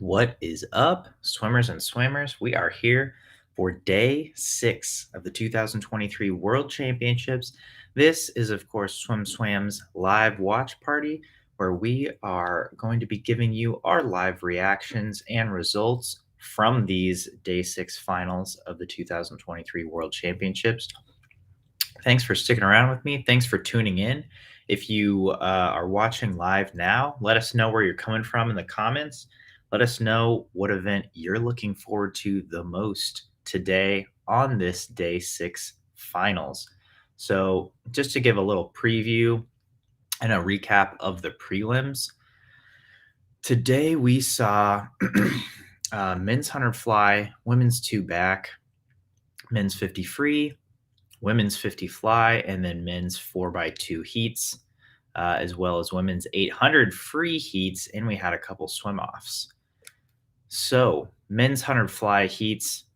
What is up, swimmers and swimmers? We are here for day 6 of the 2023 World Championships. This is, of course, SwimSwam's live watch party, where we are going to be giving you our live reactions and results from these day 6 finals of the 2023 World Championships. Thanks for sticking around with me. Thanks for tuning in. If you are watching live now, let us know where you're coming from in the comments. Let us know what event you're looking forward to the most today on this day 6 finals. So, just to give a little preview and a recap of the prelims, today we saw men's 100 fly, women's 2 back, men's 50 free, women's 50 fly, and then men's 4x2 heats, as well as women's 800 free heats. And we had a couple swim offs. So, men's 100 fly heats,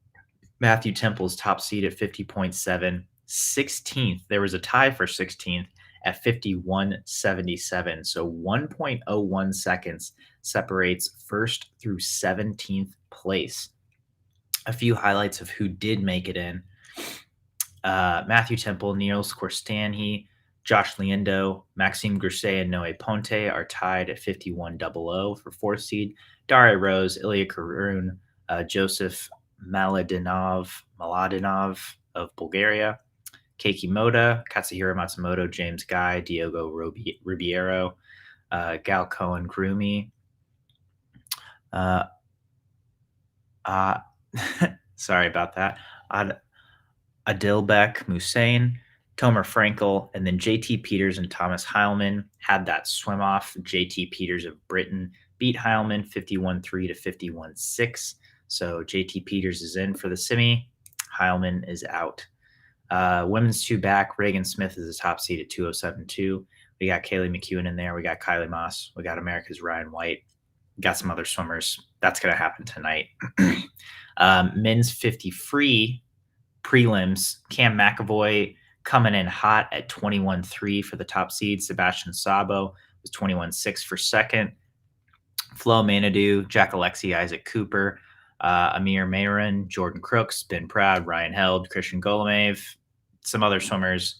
Matthew Temple's top seed at 50.7, 16th. There was a tie for 16th at 51.77. So, 1.01 seconds separates first through 17th place. A few highlights of who did make it in. Matthew Temple, Niels Corstanhi, Josh Liendo, Maxime Grousset, and Noe Ponte are tied at 51.00 for fourth seed. Daria Rose, Ilya Karun, Joseph Maladinov of Bulgaria, Keiki Moda, Katsuhiro Matsumoto, James Guy, Diogo Ribeiro, Gal Cohen Groomy. Sorry about that. Adilbek Musain, Tomer Frankel, and then JT Peters and Thomas Heilman had that swim off. JT Peters of Britain beat Heilman 51.3 to 51.6. So JT Peters is in for the semi. Heilman is out. Women's 2 back, Reagan Smith is the top seed at 207.2. We got Kaylee McEwen in there. We got Kylie Moss. We got America's Ryan White. We got some other swimmers. That's going to happen tonight. Men's 50 free prelims, Cam McAvoy coming in hot at 21.3 for the top seed. Sebastian Sabo was 21.6 for second. Flo Manadou, Jack Alexi, Isaac Cooper, Amir Mayron, Jordan Crooks, Ben Proud, Ryan Held, Christian Golomev, some other swimmers.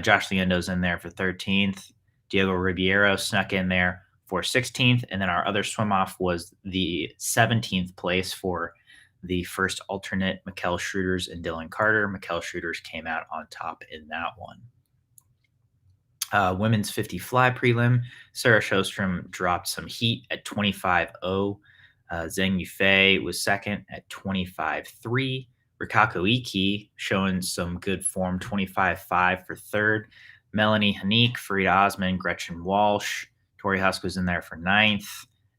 Josh Liendo's in there for 13th. Diego Ribeiro snuck in there for 16th. And then our other swim off was the 17th place for the first alternate, Mikkel Schroeders and Dylan Carter. Mikkel Schroeders came out on top in that one. Women's 50 fly prelim, Sarah Sjostrom dropped some heat at 25.0. Zheng Yufei was second at 25.3. Rikako Iki showing some good form, 25.5 for third. Melanie Hanique, Farida Osman, Gretchen Walsh, Tori Husk was in there for ninth.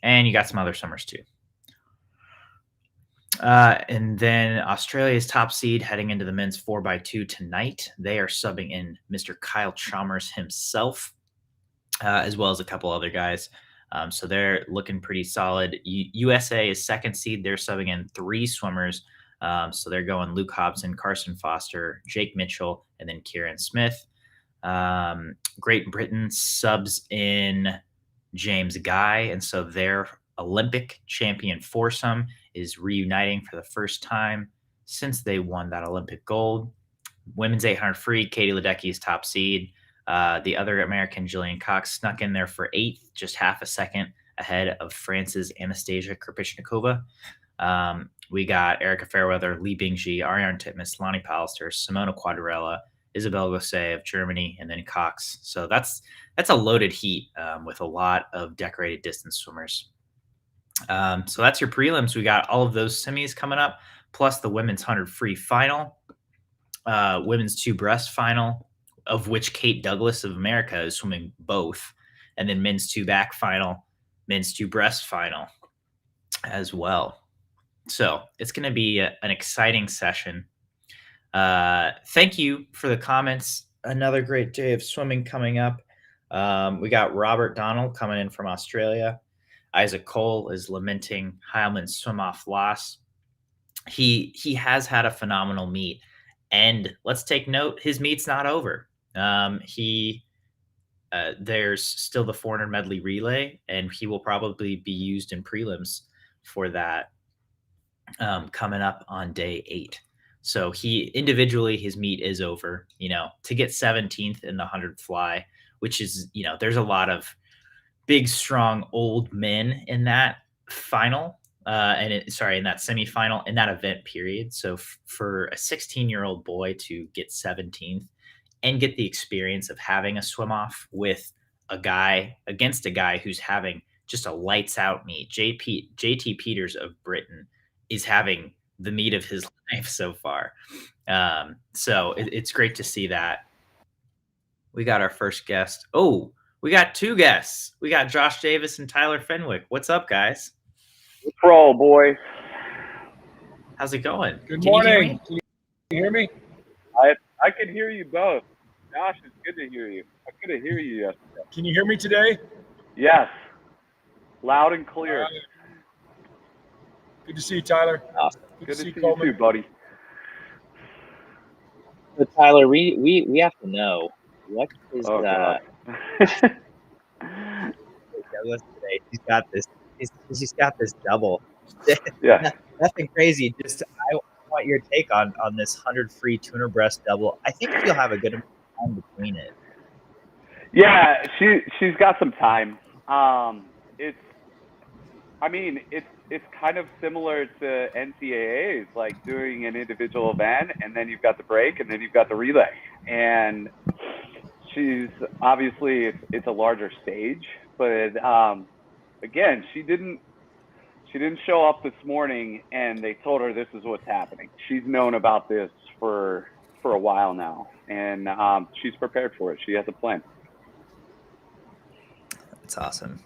And you got some other swimmers too. And then Australia's top seed heading into the men's 4x2 tonight. They are subbing in Mr. Kyle Chalmers himself, as well as a couple other guys. So they're looking pretty solid. USA is second seed. They're subbing in 3 swimmers. So they're going Luke Hobson, Carson Foster, Jake Mitchell, and then Kieran Smith. Great Britain subs in James Guy. And so their Olympic champion foursome is reuniting for the first time since they won that Olympic gold. Women's 800 free, Katie Ledecky is top seed. The other American, Jillian Cox, snuck in there for 8th, just half a second ahead of France's Anastasia Krupishnikova. We got Erica Fairweather, Li Bingji, Ariarne Titmus, Lonnie Pallister, Simona Quadrella, Isabel Gosset of Germany, and then Cox. So that's a loaded heat with a lot of decorated distance swimmers. So that's your prelims. We got all of those semis coming up, plus the women's 100 free final, women's 2 breast final, of which Kate Douglas of America is swimming both, and then men's 2 back final, men's 2 breast final as well. So it's going to be an exciting session. Thank you for the comments. Another great day of swimming coming up. We got Robert Donald coming in from Australia. Isaac Cole is lamenting Heilman's swim-off loss. He has had a phenomenal meet, and let's take note, his meet's not over. There's still the 400 medley relay, and he will probably be used in prelims for that coming up on day 8. So he individually, his meet is over. To get 17th in the 100 fly, which is, there's a lot of big, strong old men in that final, in that semifinal, in that event period. So for a 16-year-old boy to get 17th and get the experience of having a swim off with a guy against a guy who's having just a lights out meet. JT Peters of Britain is having the meet of his life so far. So it's great to see that. We got our first guest. Oh, we got 2 guests. We got Josh Davis and Tyler Fenwick. What's up, guys? Pro boy. How's it going? Good morning. Can you hear me? I can hear you both. Josh, it's good to hear you. I couldn't hear you yesterday. Can you hear me today? Yes. Loud and clear. Good to see you, Tyler. Good to see you too, buddy. So Tyler, we have to know what is God. Douglas today. He's got this double. Yeah. Nothing crazy. Just I want your take on this 100 free tuner breast double. I think you'll have a good amount of time between it. Yeah, she's got some time. It's kind of similar to NCAAs, like doing an individual event, and then you've got the break, and then you've got the relay. And she's obviously it's a larger stage, but again, she didn't show up this morning, and they told her this is what's happening. She's known about this for a while now, and she's prepared for it. She has a plan. That's awesome.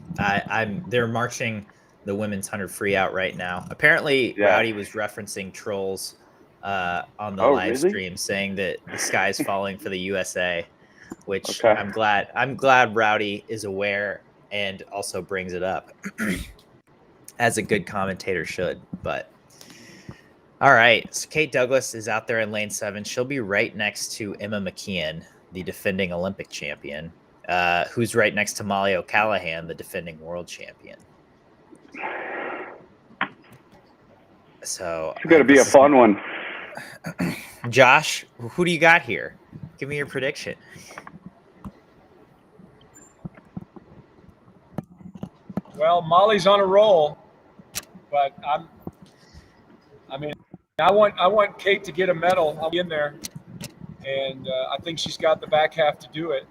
They're marching the women's 100 free out right now. Apparently, Yeah. Rowdy was referencing trolls on the live stream, saying that the sky's falling for the USA, which Okay. I'm glad Rowdy is aware and also brings it up, as a good commentator should. But all right, so Kate Douglas is out there in lane 7. She'll be right next to Emma McKeon, the defending Olympic champion, who's right next to Molly O'Callaghan, the defending world champion. So it's going to be a fun one. Josh, who do you got here? Give me your prediction. Well, Molly's on a roll, but I want Kate to get a medal. I'll be in there, and I think she's got the back half to do it.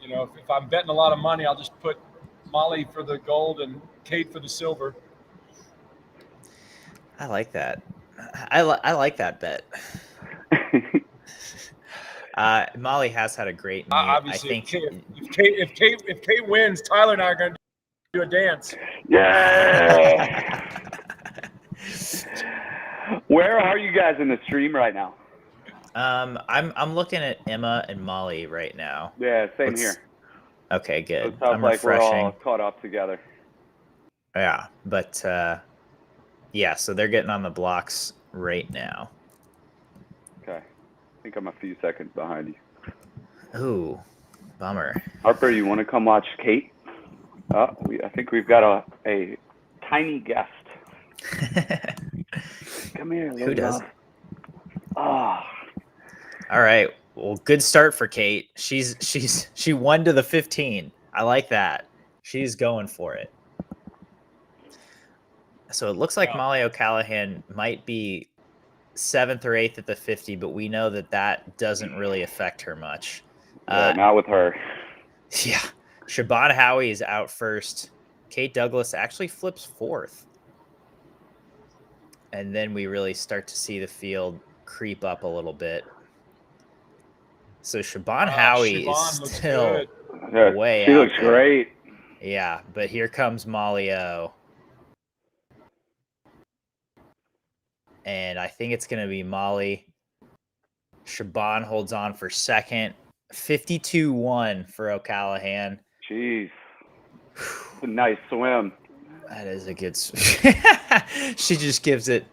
If I'm betting a lot of money, I'll just put Molly for the gold and Kate for the silver. I like that. I like that bet. Molly has had a great meet. Obviously, I think if Kate wins, Tyler and I are going to do a dance. Yeah. Where are you guys in the stream right now? I'm looking at Emma and Molly right now. Yeah, same here. Okay, good. It sounds like refreshing. we're all caught up together. Yeah, but yeah, so they're getting on the blocks right now. Okay. I think I'm a few seconds behind you. Ooh, bummer. Harper, you want to come watch Kate? I think we've got a tiny guest. Come here. Who does? Ah. All right. Well, good start for Kate. She won to the 15. I like that. She's going for it. So it looks like Molly O'Callaghan might be 7th or 8th at the 50, but we know that doesn't really affect her much. Not with her. Yeah. Siobhan Howie is out first. Kate Douglas actually flips 4th. And then we really start to see the field creep up a little bit. So Siobhan Howie is still way out. She looks great. Yeah, but here comes Molly O. And I think it's going to be Molly. Siobhan holds on for 2nd. 52-1 for O'Callaghan. Jeez. It's a nice swim. That is a good She just gives it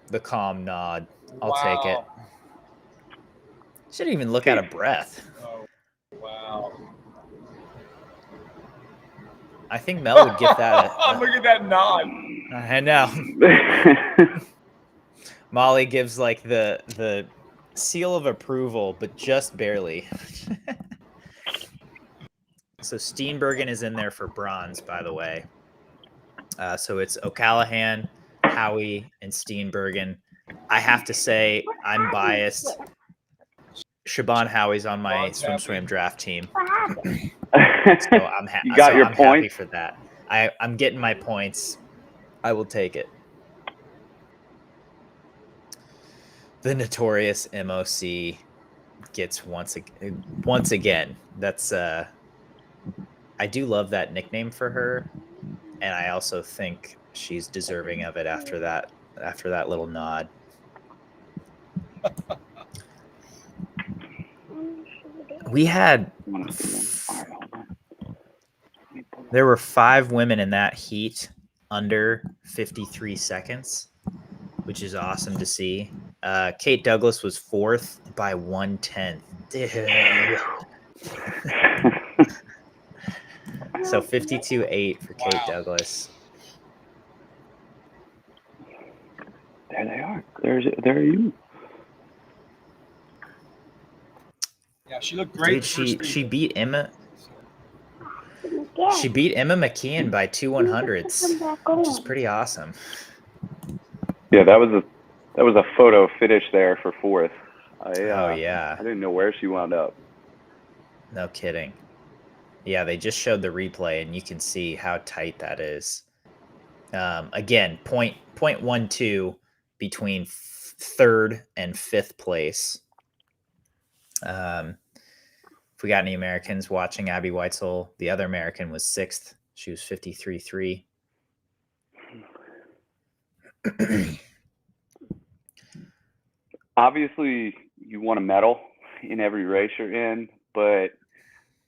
the calm nod. I'll take it. She didn't even look out of breath. Oh, wow. I think Mel would give that Look at that nod. I know. Molly gives like the seal of approval, but just barely. So Steenbergen is in there for bronze, by the way. So it's O'Callahan, Howie, and Steenbergen. I have to say, I'm biased. Siobhan Howie's on my SwimSwam draft team, so I'm You got your happy points? for that. I'm getting my points. I will take it. The notorious MOC gets once again. That's I do love that nickname for her, and I also think she's deserving of it after that little nod. We had there were 5 women in that heat under 53 seconds, which is awesome to see. Kate Douglas was 4th by 1/10. So 52.8 for Kate Douglas. There they are. There you. Yeah, she looked great. Dude, she beat Emma. She beat Emma McKeon by 2/100ths, which is pretty awesome. Yeah, that was a photo finish there for 4th. Oh yeah. I didn't know where she wound up. No kidding. Yeah, they just showed the replay, and you can see how tight that is. Again, 0.12 between 3rd and 5th place. If we got any Americans watching, Abby Weitzel, the other American, was 6th. She was 53.3. Obviously, you want a medal in every race you're in, but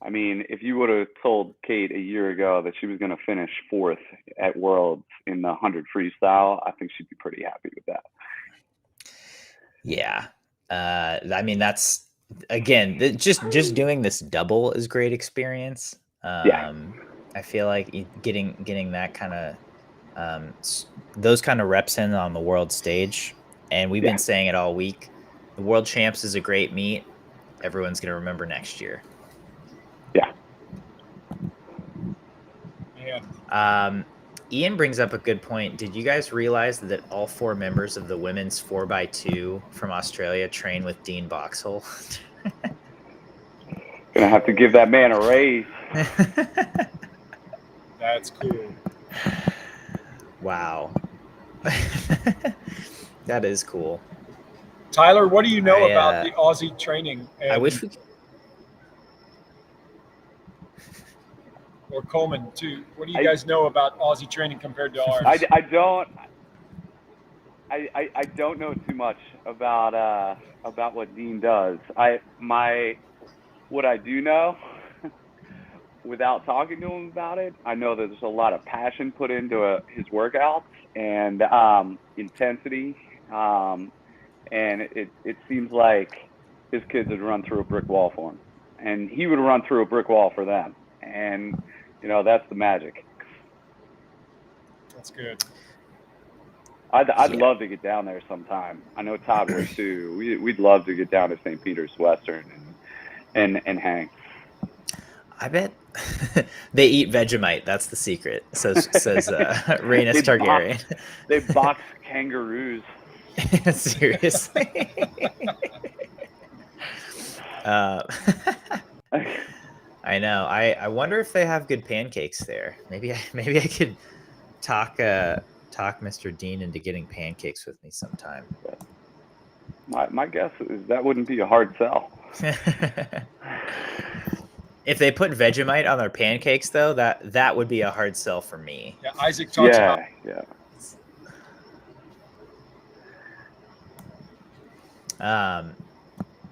I mean, if you would have told Kate a year ago that she was going to finish 4th at Worlds in the 100 freestyle, I think she'd be pretty happy with that. Yeah. I mean, that's, again, just doing this double is great experience. Yeah. I feel like getting that kind of those kind of reps in on the world stage, and we've been saying it all week. The World Champs is a great meet. Everyone's going to remember next year. Yeah. Yeah. Ian brings up a good point. Did you guys realize that all 4 members of the women's 4x2 from Australia train with Dean Boxall? Gonna have to give that man a raise. That's cool. Wow. That is cool. Tyler, what do you know about the Aussie training? I wish we could. Or Coleman too. What do you guys know about Aussie training compared to ours? I don't know too much about what Dean does. What I do know, without talking to him about it, I know that there's a lot of passion put into his workouts and intensity, and it seems like his kids would run through a brick wall for him, and he would run through a brick wall for them, and that's the magic. That's good. I'd love to get down there sometime. I know Todd would too. We'd love to get down to St. Peter's Western and hang. I bet they eat Vegemite. That's the secret. Says Rhaenys Targaryen. They box kangaroos. Seriously. I know. I wonder if they have good pancakes there. Maybe I could talk Mr. Dean into getting pancakes with me sometime. My guess is that wouldn't be a hard sell. If they put Vegemite on their pancakes, though, that would be a hard sell for me. Yeah, Isaac talks about.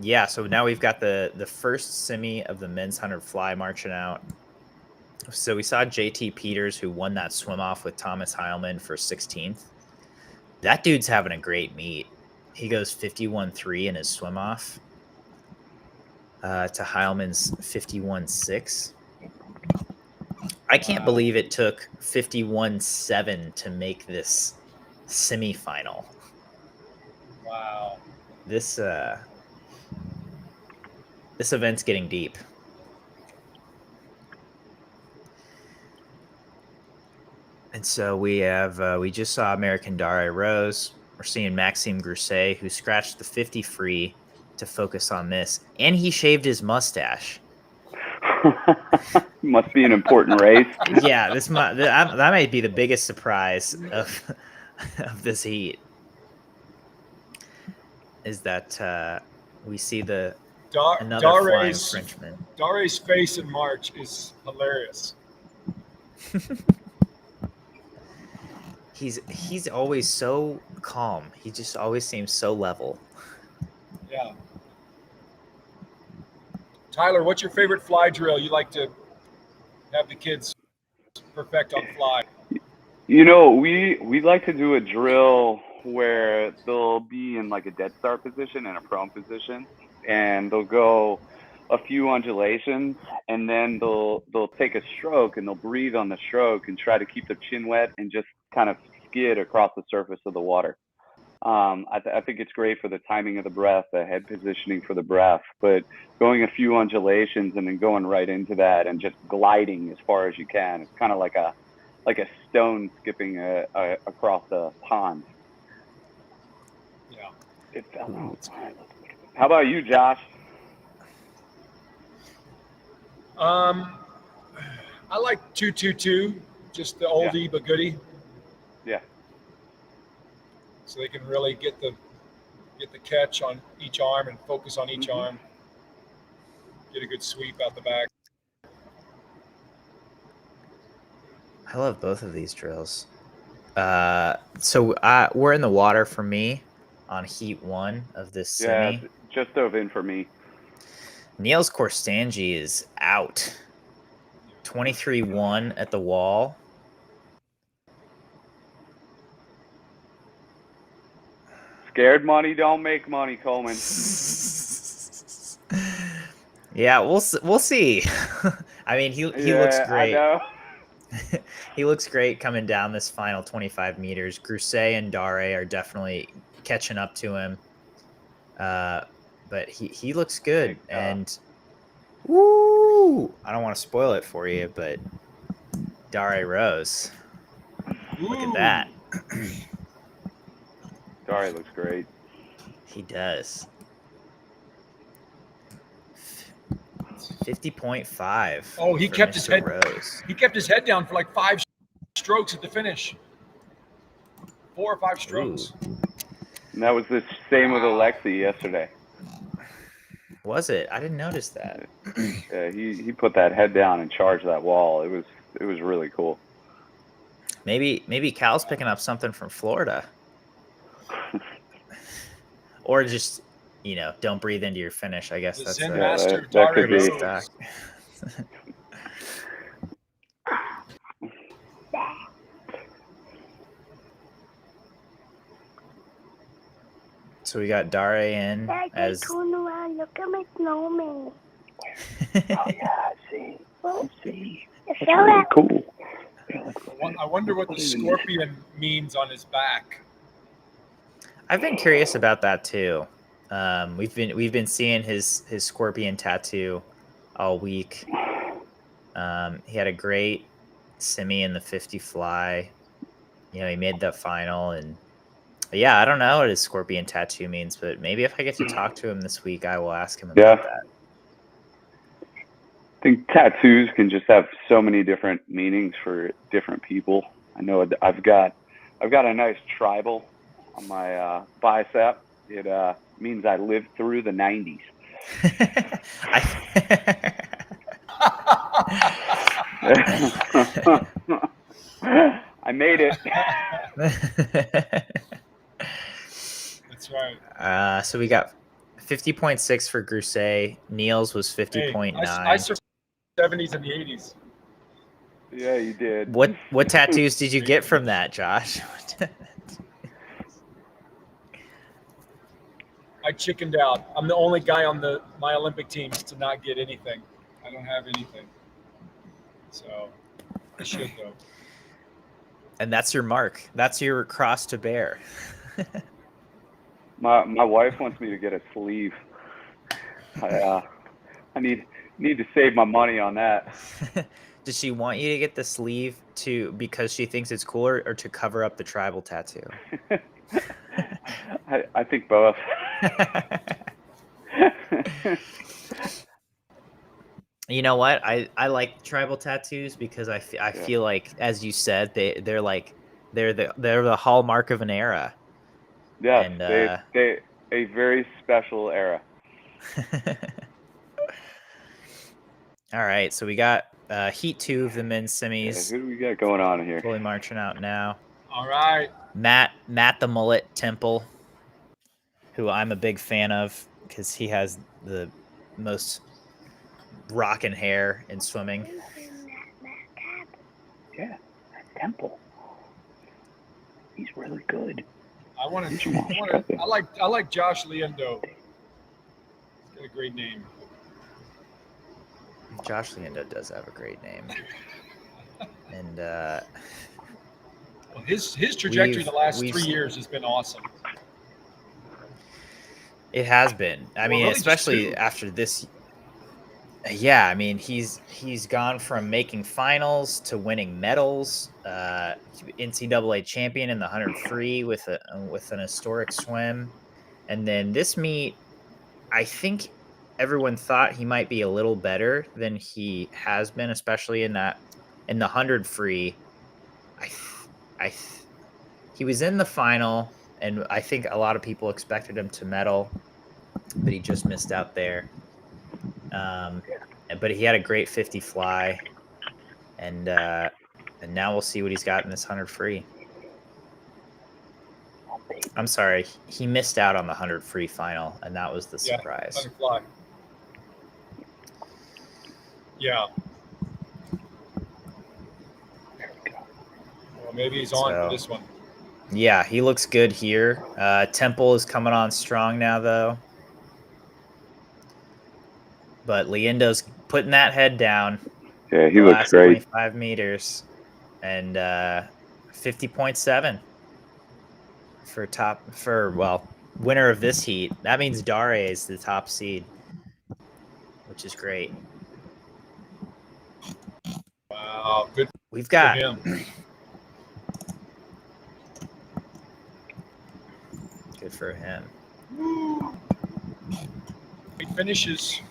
Yeah. So now we've got the first semi of the men's 100 fly marching out. So we saw JT Peters, who won that swim off with Thomas Heilman for 16th. That dude's having a great meet. He goes 51.3 in his swim off to Heilman's 51.6. I can't believe it took 51-7 to make this semifinal. Wow. This event's getting deep. And so we just saw American Dare Rose. We're seeing Maxime Grousset, who scratched the 50 free to focus on this, and he shaved his mustache. Must be an important race. Yeah, that might be the biggest surprise of this heat. Is that we see another flying Frenchman. Dare's face in March is hilarious. He's always so calm. He just always seems so level. Yeah. Tyler, what's your favorite fly drill you like to have the kids perfect on fly? You know, we like to do a drill where they'll be in like a dead start position and a prone position, and they'll go a few undulations, and then they'll take a stroke and they'll breathe on the stroke and try to keep their chin wet and just kind of skid across the surface of the water. I think it's great for the timing of the breath, the head positioning for the breath, but going a few undulations and then going right into that and just gliding as far as you can. It's kind of like a stone skipping across a pond. Yeah. How about you, Josh? I like 222, just the oldie but goodie. Yeah. So they can really get the catch on each arm and focus on each arm. Get a good sweep out the back. I love both of these drills. So we're in the water for me on heat 1 of this semi. Yeah, just dove in for me. Niels Korstanji is out. 23-1 at the wall. Scared money don't make money, Coleman. Yeah, we'll see. I mean, he looks great. I know. He looks great coming down this final 25 meters. Grousset and Dare are definitely catching up to him. But he looks good. And woo! I don't want to spoil it for you, but Dare Rose. Look at that. Dare looks great. He does. 50.5. Oh, he kept his head. Rose. He kept his head down for like 5 strokes at the finish. 4 or 5 strokes. Ooh. And that was the same with Alexi yesterday. Was it? I didn't notice that. Yeah, he put that head down and charged that wall. It was really cool. Maybe Cal's picking up something from Florida. Or just, don't breathe into your finish. I guess that's Zen Master Dare Rose. So we got Dare in as. Look at my snowman. Oh yeah, see. That's really cool. I wonder what the scorpion means on his back. I've been curious about that too. We've been seeing his scorpion tattoo all week. He had a great semi in the 50 fly. He made the final, and I don't know what his scorpion tattoo means, but maybe if I get to talk to him this week, I will ask him about that. I think tattoos can just have so many different meanings for different people. I know I've got a nice tribal on my bicep. It means I lived through the 90s. I made it. That's right. So we got 50.6 for Grousset. Niels was 50.9. I survived the 70s and the 80s. Yeah, you did. What tattoos did you get from that, Josh? I chickened out. I'm the only guy on my Olympic teams to not get anything. I don't have anything. So I should though. And that's your mark. That's your cross to bear. My wife wants me to get a sleeve. I need to save my money on that. Does she want you to get the sleeve because she thinks it's cooler, or to cover up the tribal tattoo? I think both. You know what? I like tribal tattoos because I feel like, as you said, they're the hallmark of an era. Yes, And they a very special era. All right, so we got Heat 2 of the men's semis. Yeah, who do we got going on here? Fully marching out now. All right. Matt the Mullet Temple, who I'm a big fan of because he has the most rockin' hair in swimming. Yeah, Temple. He's really good. I like Josh Leando. He's got a great name. Josh Leando does have a great name. And well, his trajectory the last 3 years has been awesome. It has been. I mean, really especially after this. Yeah, I mean, he's gone from making finals to winning medals. NCAA champion in the 100 free with an historic swim, and then this meet, I think everyone thought he might be a little better than he has been, especially in the 100 free. He was in the final, and I think a lot of people expected him to medal, but he just missed out there. But he had a great 50 fly, and now we'll see what he's got in this 100 free. I'm sorry, he missed out on the 100 free final, and that was the surprise. 100 fly. Yeah. Well, maybe he's on for this one. Yeah, he looks good here. Temple is coming on strong now, though. But Leando's putting that head down. Yeah, he looks great. 25 meters and 50.7 for winner of this heat. That means Dare is the top seed, which is great. Wow, good. We've got for him. Good for him. He finishes.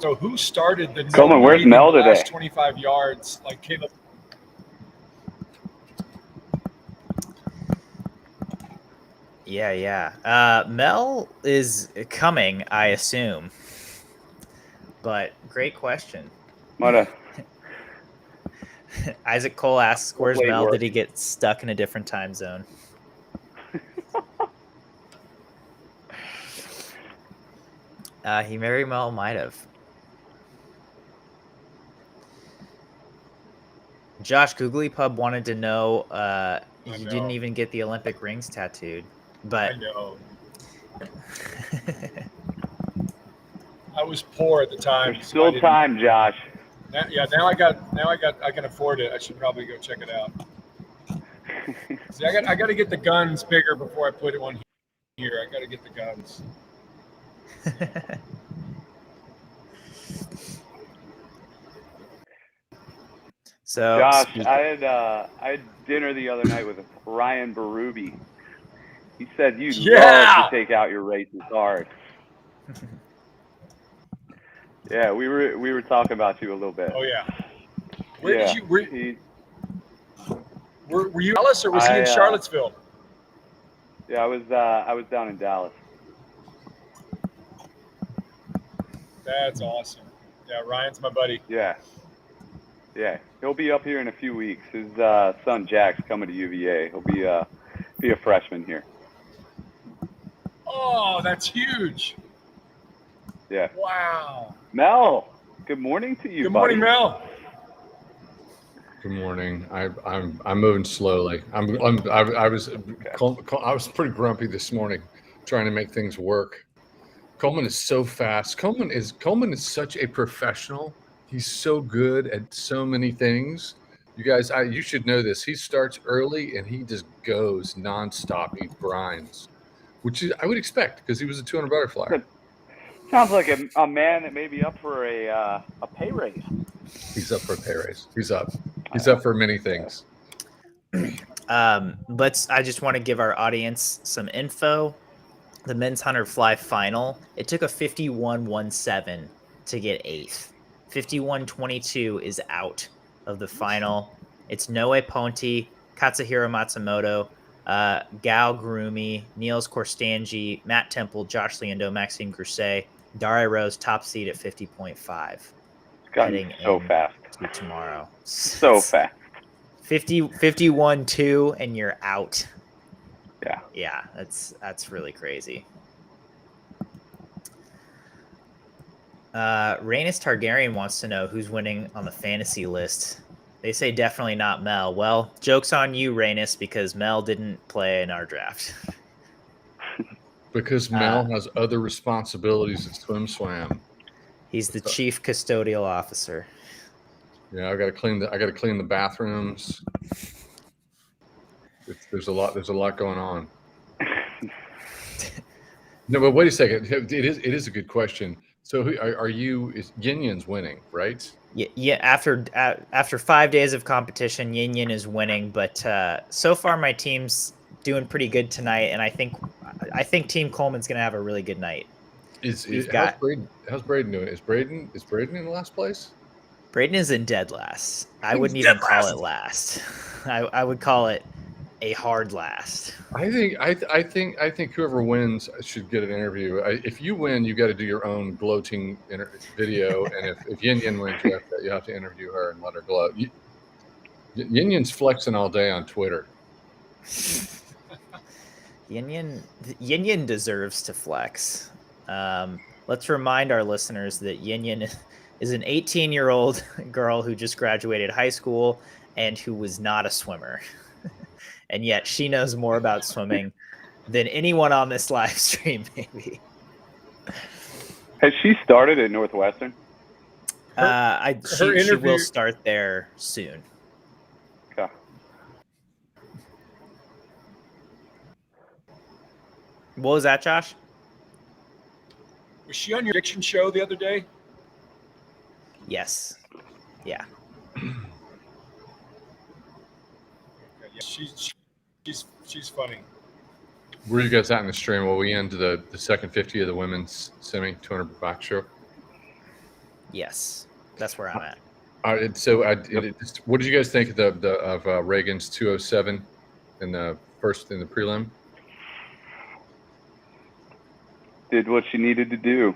So who started the Coleman, where's Mel today? last 25 yards? Like Caleb. Yeah. Mel is coming, I assume. But great question. Isaac Cole asks, "Where's Mel? Did he get stuck in a different time zone?" He very well might have. Josh Googlypub wanted to know you didn't even get the Olympic rings tattooed, but I know. I was poor at the time. There's still time, Josh. Now I can afford it. I should probably go check it out. See, I got to get the guns bigger before I put it on here. I got to get the guns. So, Josh, I had dinner the other night with Ryan Berube. He said you love to take out your races hard. Yeah, we were talking about you a little bit. Oh yeah. Were you Dallas or was he in Charlottesville? Yeah, I was down in Dallas. That's awesome. Yeah, Ryan's my buddy. Yeah, he'll be up here in a few weeks. His son Jack's coming to UVA. He'll be a freshman here. Oh, that's huge. Yeah. Wow. Mel, good morning to you. Good morning, buddy. Mel. Good morning. I'm moving slowly. I was pretty grumpy this morning. trying to make things work. Coleman is so fast. Coleman is such a professional. He's so good at so many things. You guys, you should know this. He starts early and he just goes nonstop. He grinds, which is, I would expect because he was a 200 butterfly. Sounds like a man that may be up for a pay raise. He's up for a pay raise. He's up. He's up for many things. I just want to give our audience some info. The men's 100 fly final, it took a 51.17 to get 8th. 51.22 is out of the final. It's Noe Ponti, Katsuhiro Matsumoto, Gal Gurumi, Niels Korstanji, Matt Temple, Josh Liendo, Maxime Grousset, Daria Rose, top seed at 50.5. It's gotten so fast. To tomorrow. So fast. 51.2 and you're out. Yeah, that's really crazy. Rhaenys Targaryen wants to know who's winning on the fantasy list. They say definitely not Mel. Well, joke's on you, Rhaenys, because Mel didn't play in our draft. Because Mel has other responsibilities at SwimSwam. He's the chief custodial officer. Yeah, I got to clean the bathrooms. There's a lot going on. No, but wait a second. It is a good question. So who are you? Is Yin Yin's winning, right? Yeah. After 5 days of competition, Yin Yin is winning. But so far, my team's doing pretty good tonight, and I think Team Coleman's gonna have a really good night. How's Braden doing? Is Braden in last place? Braden is in dead last. I wouldn't even call it last. I would call it a hard last. I think whoever wins should get an interview. If you win, you got to do your own gloating video, and if Yin Yin wins, you have to interview her and let her gloat. Yin Yin's flexing all day on Twitter. Yin Yin deserves to flex. Let's remind our listeners that Yin Yin is an 18-year-old girl who just graduated high school and who was not a swimmer. And yet she knows more about swimming than anyone on this live stream, maybe. Has she started at Northwestern? She will start there soon. Okay. What was that, Josh? Was she on your addiction show the other day? Yes. Yeah. She's funny. Where are you guys at in the stream? Will we end the second 50 of the women's semi 200 back show? Yes, that's where I'm at. All right. So, what did you guys think of Reagan's 207 in the prelim? Did what she needed to do.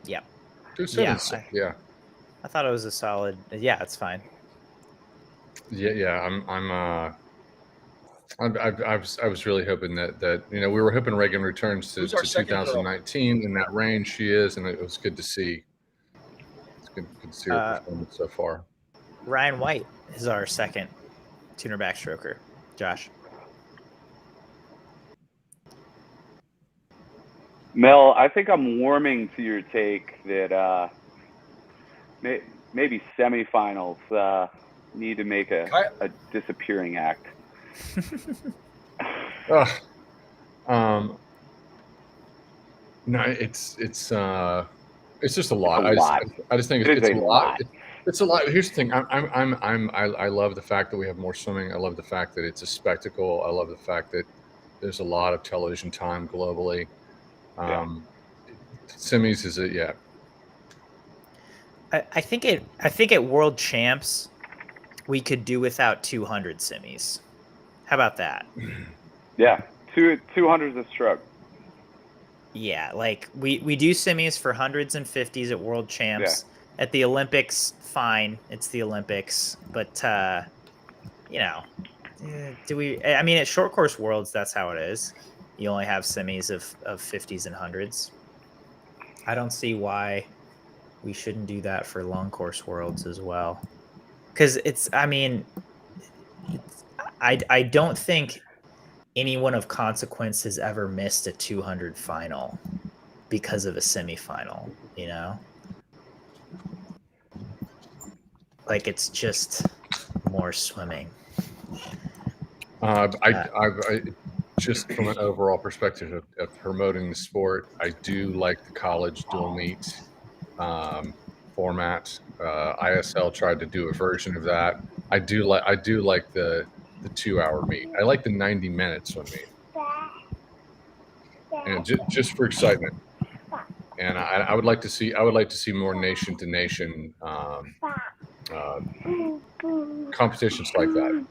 Yep. 207. Yeah. I thought it was a solid. Yeah, it's fine. Yeah. I was really hoping that we were hoping Reagan returns to 2019 in that range she is, and it was good to see. It's good to see her performance so far. Ryan White is our second tuner backstroker. Josh. Mel, I think I'm warming to your take that maybe semifinals need to make a disappearing act. No, it's just a lot. I just think it's a lot. It's a lot. Here's the thing. I love the fact that we have more swimming. I love the fact that it's a spectacle. I love the fact that there's a lot of television time globally. Semis is it? Yeah. I think at World Champs we could do without 200 semis. How about that? Yeah, 200 is a stroke. Yeah, like we do semis for hundreds and 50s at World Champs. Yeah. At the Olympics, fine, it's the Olympics. But do we? I mean, at short course Worlds, that's how it is. You only have semis of 50s and hundreds. I don't see why we shouldn't do that for long course Worlds as well. Because I don't think anyone of consequence has ever missed a 200 final because of a semifinal, you know? Like, it's just more swimming. I just from an overall perspective of promoting the sport, I do like the college dual meet format. ISL tried to do a version of that. I do like the 2 hour meet. I like the 90-minute swim meet, and just for excitement. And I would like to see more nation to nation competitions like that.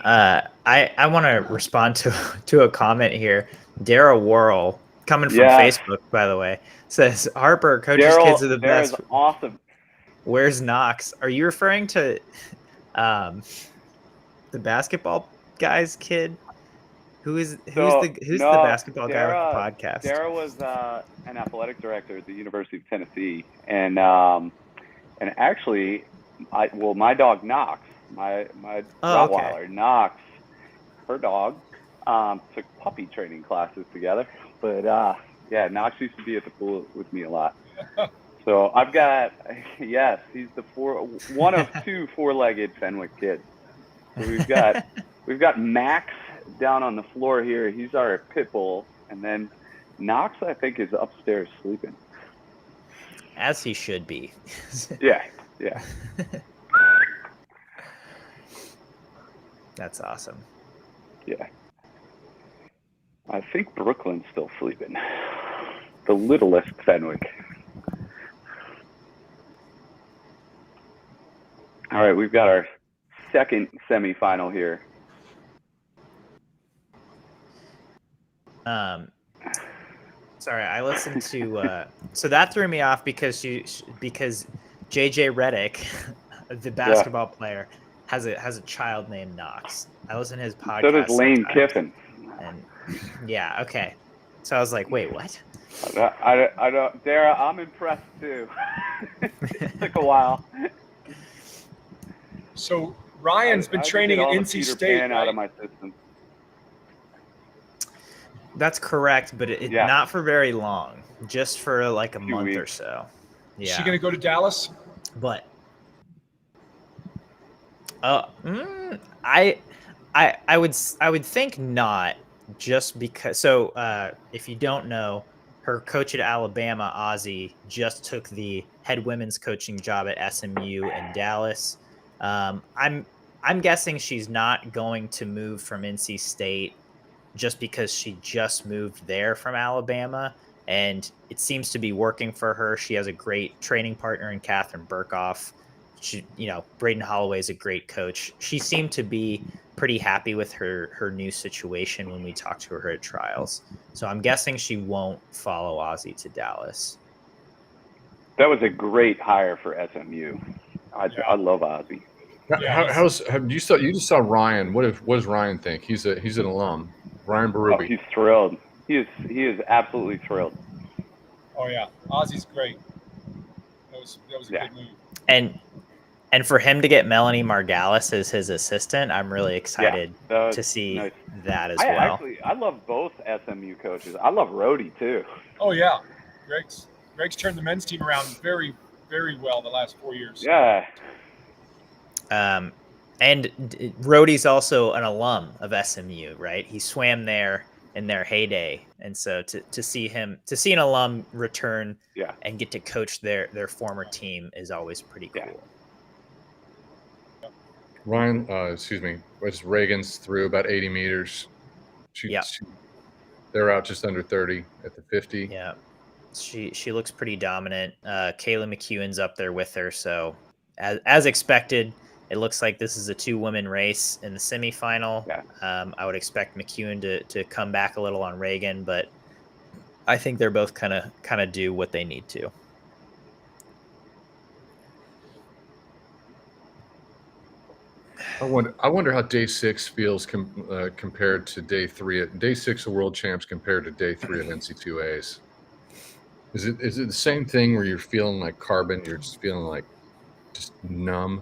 I want to respond to a comment here. Dara Worrell, coming from Yeah. Facebook, by the way, says Harper, coach's kids are the best. Daryl's awesome. Where's Knox? Are you referring to the basketball guy's kid? Who's the basketball guy with the podcast? Dara was an athletic director at the University of Tennessee, and actually, my dog Knox, my Rottweiler, okay. Knox, her dog, took puppy training classes together. But yeah, Knox used to be at the pool with me a lot. So I've got, yes, he's one of two four-legged Fenwick kids. So we've got Max down on the floor here. He's our pit bull, and then Knox, I think, is upstairs sleeping. As he should be. Yeah. That's awesome. Yeah. I think Brooklyn's still sleeping. The littlest Fenwick. All right, we've got our second semifinal here. Sorry, I listened to so that threw me off because JJ Redick, the basketball player, has a child named Knox. I listen to his podcast. So does Lane Kiffin. And yeah, okay. So I was like, wait, what? I don't, Dara, I'm impressed too. It took a while. So Ryan's been training at NC State. Right? Out of my system. That's correct, but not for very long. Just for like a month or so. Yeah. Is she going to go to Dallas? But I would think not, just because. So if you don't know, her coach at Alabama, Ozzie, just took the head women's coaching job at SMU in Dallas. I'm guessing she's not going to move from NC State just because she just moved there from Alabama, and it seems to be working for her. She has a great training partner in Catherine Burkhoff. Braden Holloway is a great coach. She seemed to be pretty happy with her new situation when we talked to her at trials. So I'm guessing she won't follow Ozzie to Dallas. That was a great hire for SMU. I love Ozzie. You just saw Ryan? What does Ryan think? He's an alum. Ryan Berube. Oh, he's thrilled. He is absolutely thrilled. Oh yeah, Ozzie's great. That was a good move. And for him to get Melanie Margalis as his assistant, I'm really excited to see that as well. I love both SMU coaches. I love Rhodey too. Oh yeah, Greg's turned the men's team around very, very well the last 4 years. Yeah. And Rhodey's also an alum of SMU, right? He swam there in their heyday, and so to see an alum return and get to coach their former team is always pretty cool. Yeah. Ryan, Reagan's threw about 80 meters. They're out just under 30 at the 50. Yeah, she looks pretty dominant. Kayla McEwen's up there with her, so as expected. It looks like this is a 2-woman race in the semifinal. Yeah. I would expect McEwen to come back a little on Reagan, but I think they're both kind of do what they need to. I wonder how day 6 feels compared to day 3. Day 6 of World Champs compared to day 3 of NC2As. Is it the same thing where you're feeling like carbon? You're just feeling like just numb.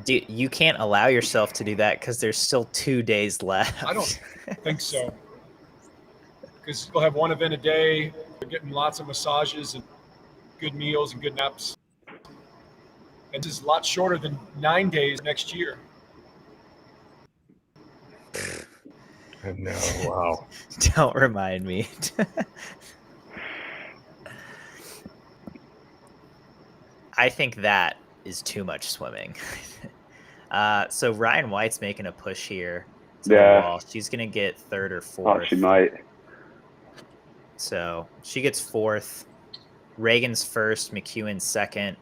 You can't allow yourself to do that because there's still 2 days left. I don't think so. Because we'll have one event a day. We're getting lots of massages and good meals and good naps. And this is a lot shorter than 9 days next year. I know. Wow. Don't remind me. I think that is too much swimming. So Ryan White's making a push here to the wall. She's going to get third or fourth. Oh, she might. So she gets fourth. Reagan's first. McEwen's second.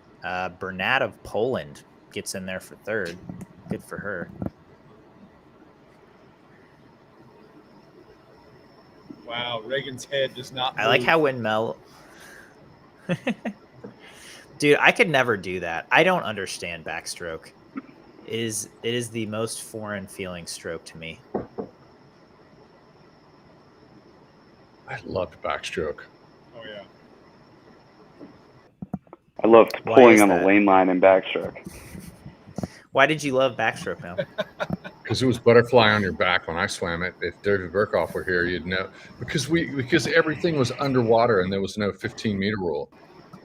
Bernat of Poland gets in there for third. Good for her. Wow, Reagan's head does not move. I like how when Mel... Dude, I could never do that. I don't understand backstroke. It is the most foreign feeling stroke to me. I loved backstroke. Oh, yeah. I loved Why pulling is on the that? lane line in backstroke. Why did you love backstroke, Mel? Because it was butterfly on your back when I swam it. If David Burkhoff were here, you'd know. Because everything was underwater and there was no 15-meter rule.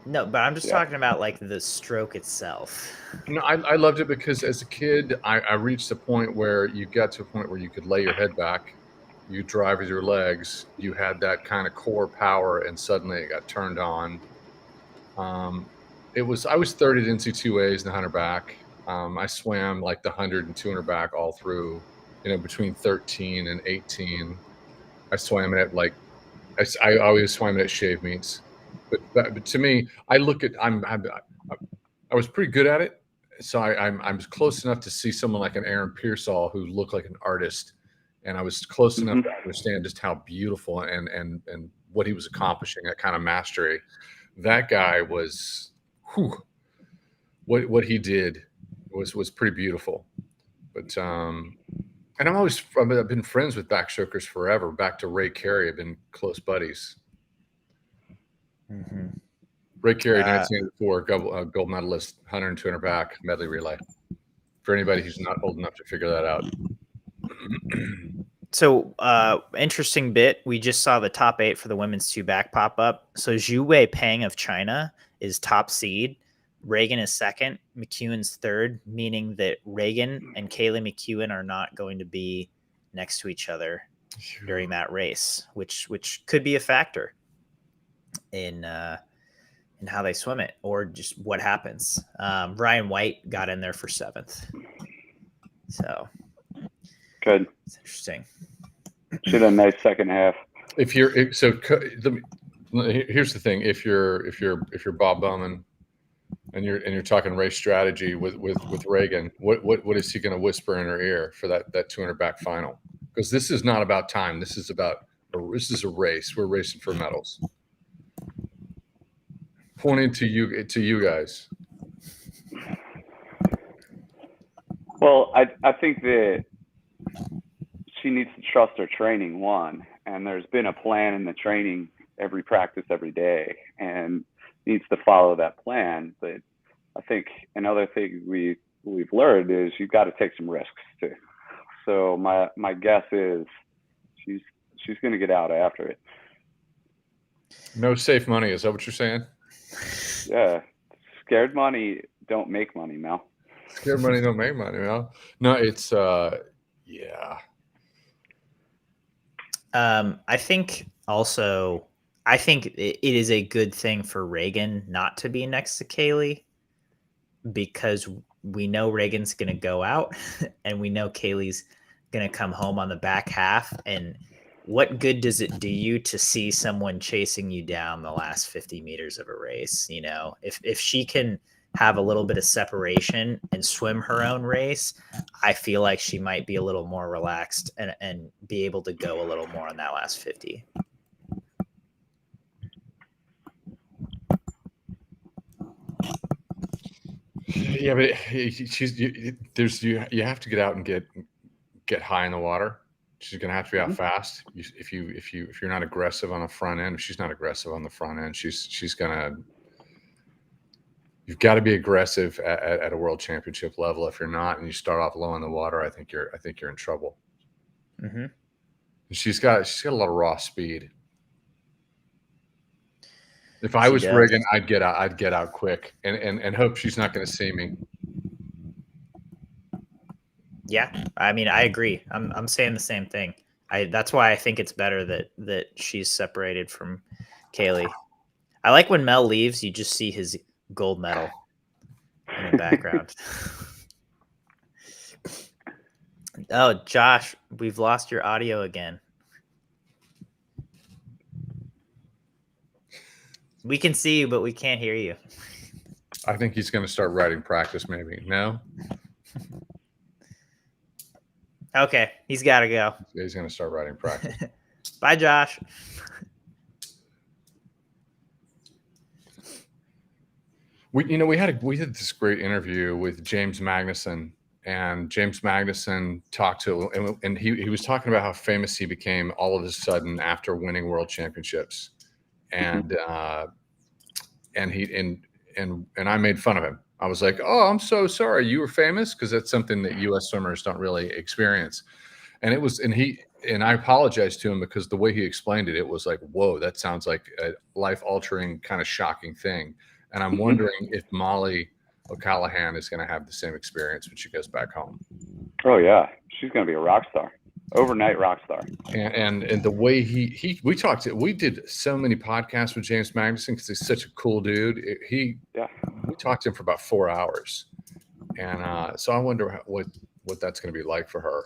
No, but I'm just talking about like the stroke itself. No, I loved it because as a kid, I reached a point where you got to a point where you could lay your head back, you drive with your legs, you had that kind of core power, and suddenly it got turned on. I was third at NC2As and the 100 back. I swam like the 100 and 200 back all through, between 13 and 18. I swam it at like, I always swam it at shave meets. But to me, I was pretty good at it. So I'm close enough to see someone like an Aaron Pearsall who looked like an artist. And I was close enough to understand just how beautiful and what he was accomplishing, that kind of mastery. That guy was, what he did was pretty beautiful. But and I've been friends with backstrokers forever. Back to Ray Carey, I've been close buddies. Mm-hmm. Ray Carey, 1984, gold medalist, 100 and 200 back medley relay. For anybody who's not old enough to figure that out. So, interesting bit. We just saw the top 8 for the women's 2 back pop up. So Zhu Wei Peng of China is top seed. Reagan is second. McEwen's third, meaning that Reagan and Kaylee McEwen are not going to be next to each other during that race, which could be a factor in how they swim it or just what happens. Ryan White got in there for 7th. So good. It's interesting. She had a nice second half. Here's the thing: if you're Bob Bowman and you're talking race strategy with Reagan, what is he going to whisper in her ear for that 200 back final? Because this is not about time. This is a race. We're racing for medals. Pointing to you guys. Well, I think that she needs to trust her training, one, and there's been a plan in the training, every practice, every day, and needs to follow that plan. But I think another thing we've learned is you've got to take some risks too. So my guess is she's going to get out after it. No safe money. Is that what you're saying? Yeah. Scared money don't make money, Mel. Scared money don't make money, Mel. No, it's yeah. I think it is a good thing for Reagan not to be next to Kaylee because we know Reagan's going to go out and we know Kaylee's going to come home on the back half. And what good does it do you to see someone chasing you down the last 50 meters of a race? If she can have a little bit of separation and swim her own race, I feel like she might be a little more relaxed and be able to go a little more on that last 50. Yeah, but you have to get out and get high in the water. She's going to have to be out fast. If you're not aggressive on the front end, if she's not aggressive on the front end, she's going to. you've got to be aggressive at a world championship level. If you're not, and you start off low in the water, I think you're in trouble. Mm-hmm. She's got a lot of raw speed. If I She was does. rigging, I'd get out quick and hope she's not going to see me. Yeah, I mean, I agree. I'm saying the same thing. That's why I think it's better that she's separated from Kaylee. I like when Mel leaves, you just see his gold medal in the background. Oh, Josh, we've lost your audio again. We can see you, but we can't hear you. I think he's going to start writing practice. Maybe no. Okay, he's got to go. He's going to start writing practice. Bye, Josh. We had this great interview with James Magnuson, and James Magnuson talked to him, and he was talking about how famous he became all of a sudden after winning world championships, and I made fun of him. I was like, "Oh, I'm so sorry you were famous," because that's something that U.S. swimmers don't really experience. And I apologized to him because the way he explained it, it was like, whoa, that sounds like a life-altering kind of shocking thing. And I'm wondering if Molly O'Callahan is going to have the same experience when she goes back home. Oh yeah, she's going to be a rock star, overnight rock star. And the way we did so many podcasts with James Magnuson because he's such a cool dude. We talked to him for about 4 hours, and so I wonder what that's going to be like for her,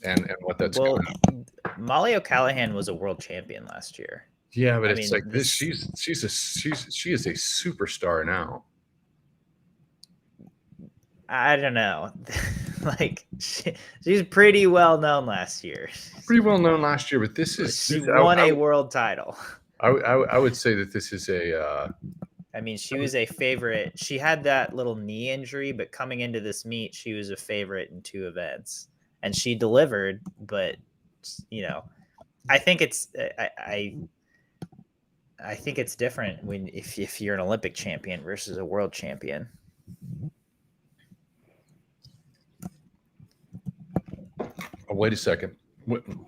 and what that's going to. Molly O'Callahan was a world champion last year. Yeah, but it's like this. She is a superstar now. I don't know. Like she's pretty well known last year. Pretty well known last year, but she won a world title. I would say that this is a. I mean, she was a favorite. She had that little knee injury, but coming into this meet, she was a favorite in 2 events, and she delivered. But I think it's I think it's different if you're an Olympic champion versus a world champion. Oh, wait a second.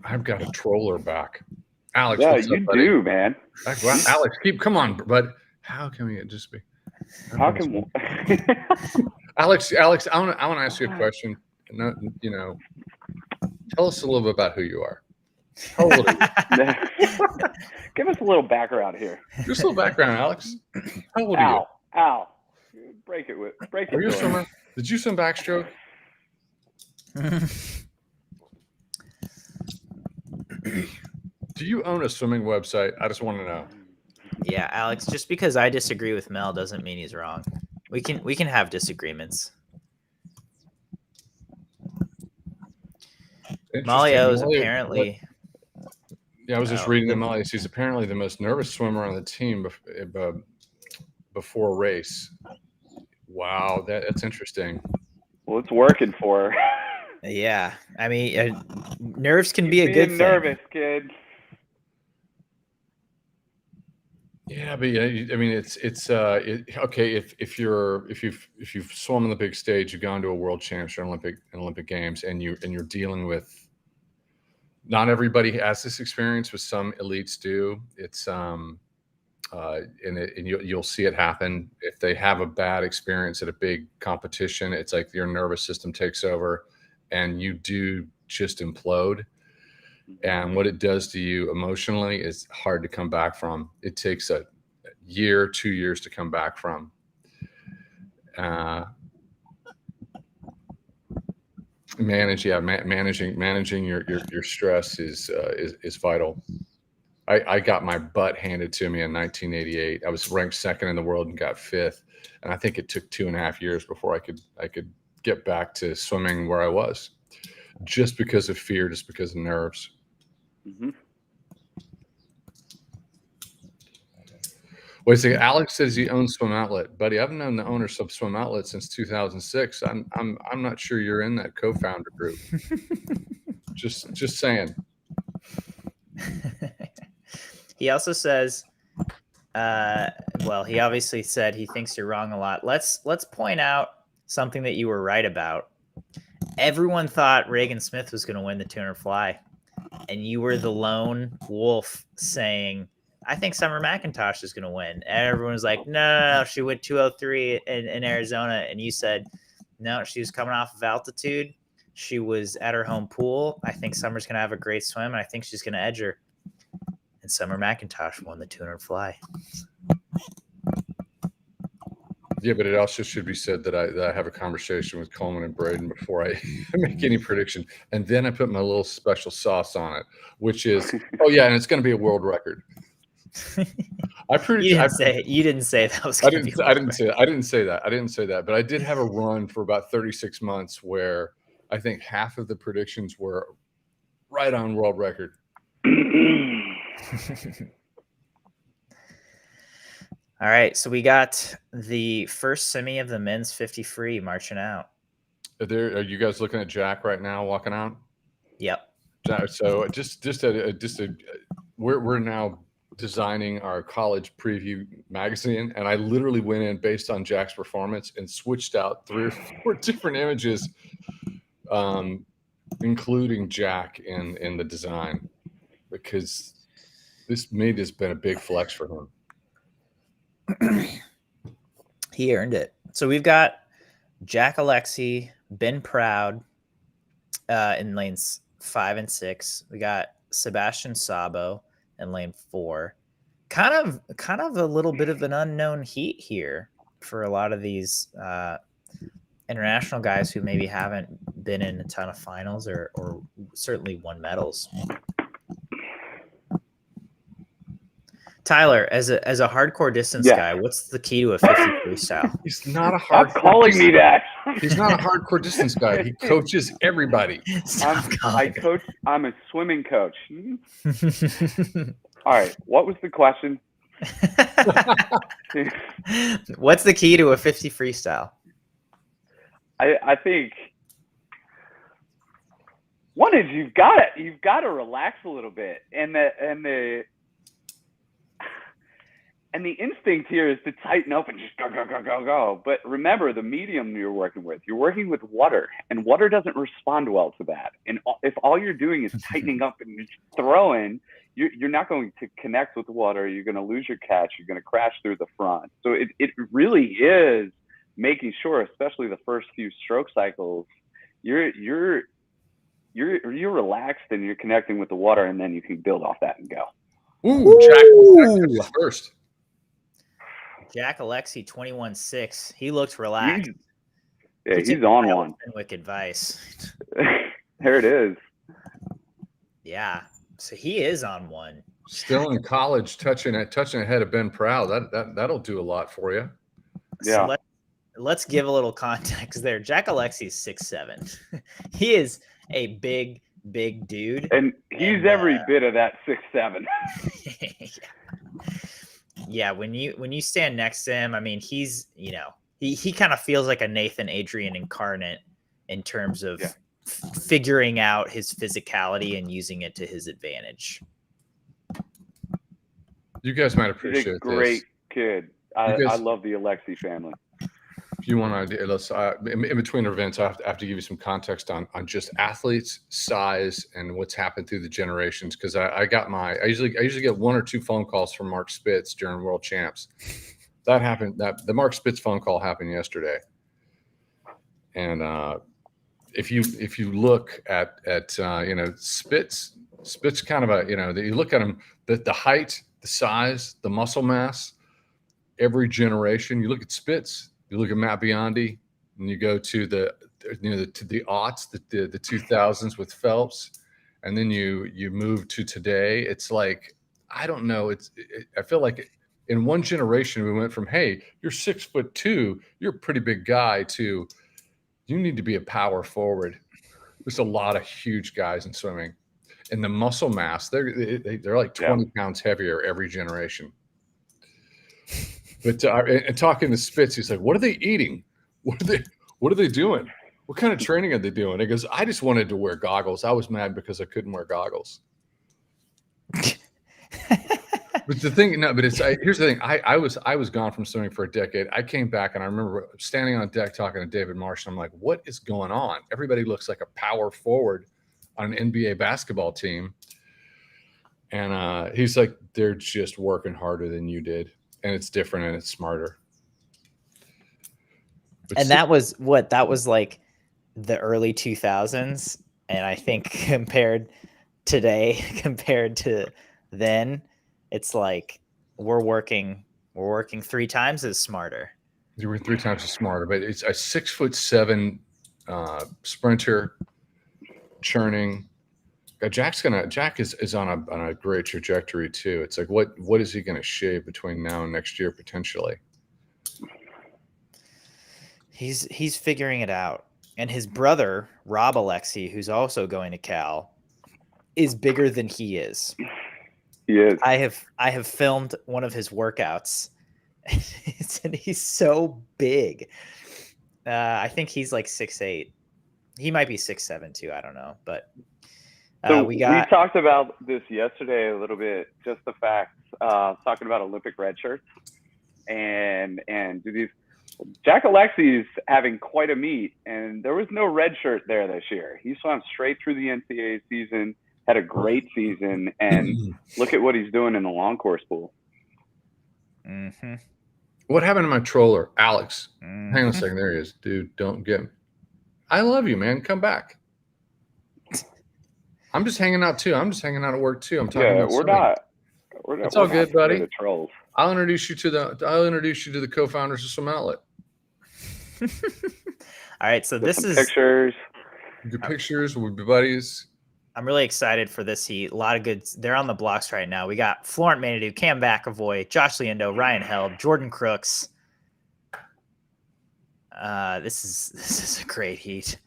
I've got a troller back. Alex, yeah, what's you up, buddy? do, man. Alex, come on, bud. How can we just be? How can Alex, I want to ask you a question. No, tell us a little bit about who you are. How old are you? Give us a little background here. Just a little background, Alex. How old are you? Ow. Break it. Are you a swimmer? Did you swim backstroke? Do you own a swimming website? I just want to know. Yeah, Alex, just because I disagree with Mel doesn't mean he's wrong. We can have disagreements. Molly O is apparently. Yeah, I was just reading that Molly. She's apparently the most nervous swimmer on the team before a race. Wow, that's interesting. Well, it's working for her. Yeah, I mean, nerves can be a good thing. Nervous, kid. Yeah, but I mean, it's okay if you've swum on the big stage, you've gone to a world championship, Olympic Games, and you're dealing with. Not everybody has this experience, but some elites do. It's and you'll see it happen if they have a bad experience at a big competition. It's like your nervous system takes over, and you do just implode. And what it does to you emotionally is hard to come back from. It takes a year, 2 years to come back from. Managing your stress is vital. I got my butt handed to me in 1988. I was ranked 2nd in the world and got 5th, and I think it took 2.5 years before I could get back to swimming where I was, just because of fear, just because of nerves. Mm-hmm. Wait a second. Alex says he owns Swim Outlet, buddy. I've known the owners of Swim Outlet since 2006. I'm not sure you're in that co-founder group. just saying. He also says Well, he obviously said he thinks you're wrong a lot. Let's point out something that you were right about. Everyone thought Reagan Smith was going to win the 200 fly, and you were the lone wolf saying, I think Summer McIntosh is going to win. And everyone was like, no, she went 203 in Arizona. And you said, no, she was coming off of altitude. She was at her home pool. I think Summer's going to have a great swim, and I think she's going to edge her. And Summer McIntosh won the 200 fly. Yeah, but it also should be said that I have a conversation with Coleman and Braden before I make any prediction. And then I put my little special sauce on it, which is, oh, yeah, and it's going to be a world record. You didn't say that was going to be. I didn't say that. But I did have a run for about 36 months where I think half of the predictions were right on world record. All right, so we got the first semi of the men's 50 free marching out. Are you guys looking at Jack right now walking out? Yep. So we're now designing our college preview magazine, and I literally went in based on Jack's performance and switched out 3 or 4 different images, including Jack in the design, because this has been a big flex for him. He earned it. So we've got Jack Alexi, Ben Proud in lanes 5 and 6. We got Sebastian Sabo in lane 4. Kind of a little bit of an unknown heat here for a lot of these international guys who maybe haven't been in a ton of finals or certainly won medals. Tyler, as a hardcore distance guy, what's the key to a 50 freestyle? He's not a Stop calling me that. He's not a hardcore distance guy. He coaches everybody. I'm a swimming coach. All right. What was the question? What's the key to a 50 freestyle? I think one is you've got to relax a little bit, and the instinct here is to tighten up and just go. But remember the medium you're working with. You're working with water, and water doesn't respond well to that. And if all you're doing is tightening up and just throwing, you're not going to connect with the water. You're going to lose your catch. You're going to crash through the front. So it really is making sure, especially the first few stroke cycles, you're relaxed and you're connecting with the water, and then you can build off that and go. Ooh, Jack first. Jack Alexi 21.6. He looked relaxed. He's on one. Fenwick advice. There it is. Yeah. So he is on one. Still in college, touching ahead of Ben Proud. That'll do a lot for you. Yeah. So let's give a little context there. Jack Alexi is 6'7". He is a big dude. And he's every bit of that 6'7". Yeah, when you stand next to him, I mean, he's, he kind of feels like a Nathan Adrian incarnate in terms of figuring out his physicality and using it to his advantage. You guys might appreciate this. He's a great kid. I love the Alexi family. If you want to, let's in between events, I have to give you some context on just athletes, size, and what's happened through the generations. Because I usually get 1 or 2 phone calls from Mark Spitz during World Champs. That happened. The Mark Spitz phone call happened yesterday. And if you look at Spitz kind of you look at him, the height, the size, the muscle mass, every generation. You look at Spitz. You look at Matt Biondi, and you go to the aughts, the 2000s with Phelps, and then you move to today. It's like, I don't know. I feel like in one generation we went from, hey, you're 6'2", you're a pretty big guy, to you need to be a power forward. There's a lot of huge guys in swimming, and the muscle mass, they're like 20 pounds heavier every generation. But and talking to Spitz, he's like, "What are they eating? What are they doing? What kind of training are they doing?" He goes, "I just wanted to wear goggles. I was mad because I couldn't wear goggles." But the thing, no, but here's the thing. I was gone from swimming for a decade. I came back and I remember standing on deck talking to David Marsh. And I'm like, what is going on? Everybody looks like a power forward on an NBA basketball team. And he's like, they're just working harder than you did. And it's different and it's smarter. But And that was like the early 2000s. And I think compared to then, it's like we're working 3 times as smarter. You were 3 times as smarter, but it's a 6'7" sprinter churning. Jack is on a great trajectory too. It's like what is he going to shave between now and next year potentially? He's figuring it out. And his brother, Rob Alexi, who's also going to Cal, is bigger than he is. He is. I have filmed one of his workouts, and he's so big. I think he's like 6'8". He might be 6'7" too. I don't know, but So we talked about this yesterday a little bit. Just the facts, talking about Olympic red shirts, and do these. Jack Alexi's having quite a meet, and there was no red shirt there this year. He swam straight through the NCAA season, had a great season, and look at what he's doing in the long course pool. Mm-hmm. What happened to my troller, Alex? Mm-hmm. Hang on a second. There he is. Dude, don't get me. I love you, man. Come back. I'm just hanging out too. I'm just hanging out at work too. I'm talking. Yeah, about we're swimming. not. It's all good, buddy. The trolls. I'll introduce you to the co-founders of Swim Outlet. All right, so this is pictures. Good pictures. We'll be buddies. I'm really excited for this heat. A lot of good. They're on the blocks right now. We got Florent Manadou, Cam McAvoy, Josh Liendo, Ryan Held, Jordan Crooks. This is a great heat.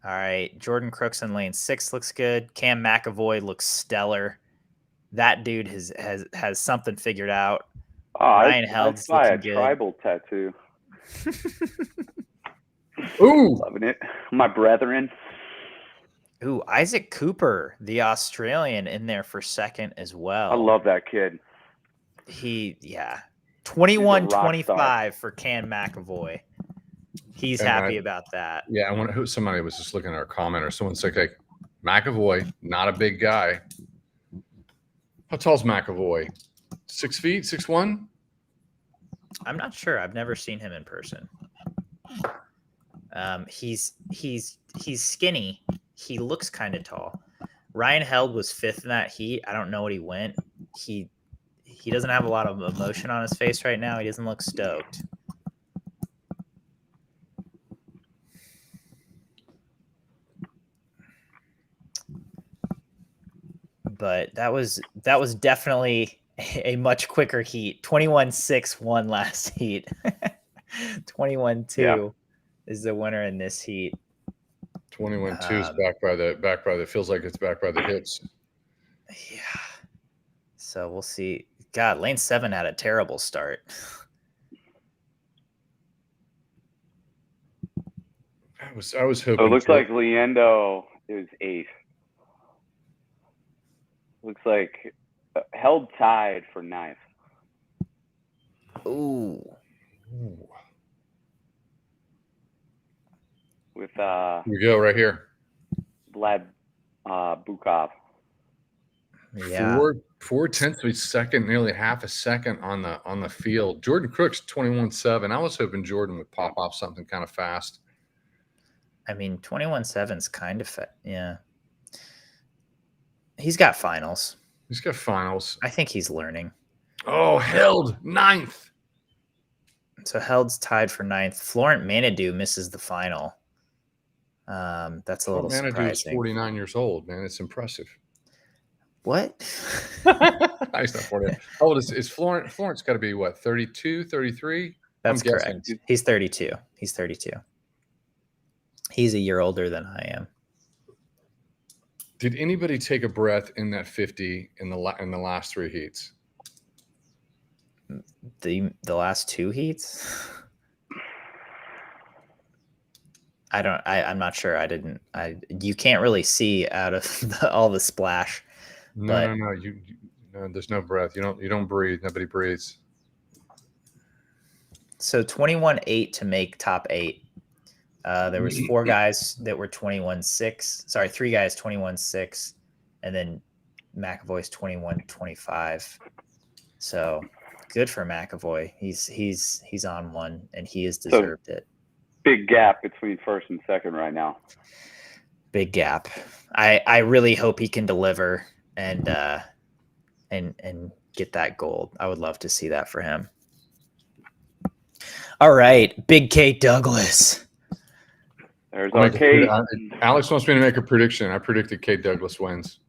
All right, Jordan Crooks in lane 6 looks good. Cam McAvoy looks stellar. That dude has something figured out. Ryan Held's looking good. Tribal tattoo. Ooh, Loving it. My brethren. Ooh, Isaac Cooper, the Australian, in there for second as well. I love that kid. 21-25 for Cam McAvoy. He's happy about that. Yeah, I wonder who somebody was just looking at our comment or someone said, like, McAvoy, not a big guy. How tall's McAvoy? 6 feet, 6'1"? I'm not sure. I've never seen him in person. He's skinny. He looks kind of tall. Ryan Held was 5th in that heat. I don't know what he went. He doesn't have a lot of emotion on his face right now. He doesn't look stoked. But that was definitely a much quicker heat. 21-6 won last heat. 21-2 is the winner in this heat. 21-2 is back by the feels like it's back by the hips. Yeah. So we'll see. God, lane 7 had a terrible start. I was hoping. So it looks like Liendo is 8th. Looks like Held tied for 9th. Ooh. With Here we go right here. Vlad Bukov. Yeah. 4/10 of a second, nearly half a second on the field. Jordan Crooks 21-7. I was hoping Jordan would pop off something kind of fast. I mean, 21-7's kind of yeah. He's got finals. He's got finals. I think he's learning. Oh, Held 9th. So Held's tied for 9th. Florent Manadou misses the final. That's a little surprising. Is 49 years old, man. It's impressive. What? He's not 49. How old is Florent? Florent's got to be, what, 32, 33? That's correct. He's 32. He's 32. He's a year older than I am. Did anybody take a breath in that 50 in the last 3 heats? The last 2 heats? I'm not sure. You can't really see out of all the splash. No. No, there's no breath. You don't breathe. Nobody breathes. So 21-8 to make top 8. There was 4 guys that were 21-6. Sorry, 3 guys 21-6, and then McAvoy's 21-25. So good for McAvoy. He's on one, and he has deserved it. Big gap between first and second right now. Big gap. I really hope he can deliver and get that gold. I would love to see that for him. All right, Big Kate Douglas. There's our Kate. Alex wants me to make a prediction. I predicted Kate Douglas wins.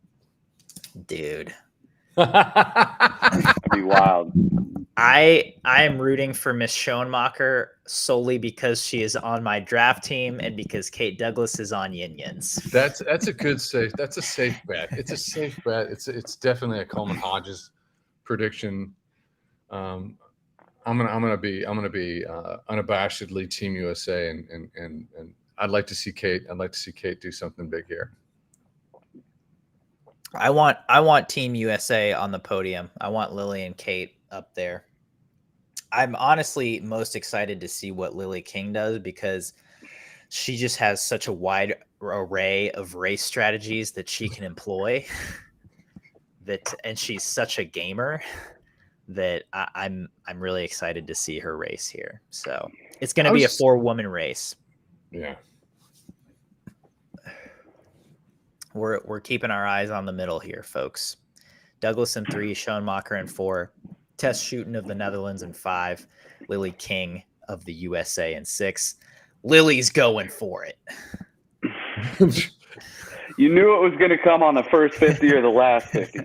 Dude. That'd be wild. I am rooting for Miss Schoenmacher solely because she is on my draft team and because Kate Douglas is on Yin Yins. That's a good safe. That's a safe bet. It's a safe bet. It's definitely a Coleman Hodges prediction. I'm gonna be unabashedly Team USA, and I'd like to see Kate. I'd like to see Kate do something big here. I want Team USA on the podium. I want Lily and Kate up there. I'm honestly most excited to see what Lily King does because she just has such a wide array of race strategies that she can employ. And she's such a gamer that I'm really excited to see her race here. So it's going to be a 4-woman race. Yeah. We're keeping our eyes on the middle here, folks. Douglas in 3, Schoenmacher in 4, Tess Schuten of the Netherlands in 5, Lily King of the USA in 6. Lily's going for it. You knew it was going to come on the first 50 or the last 50.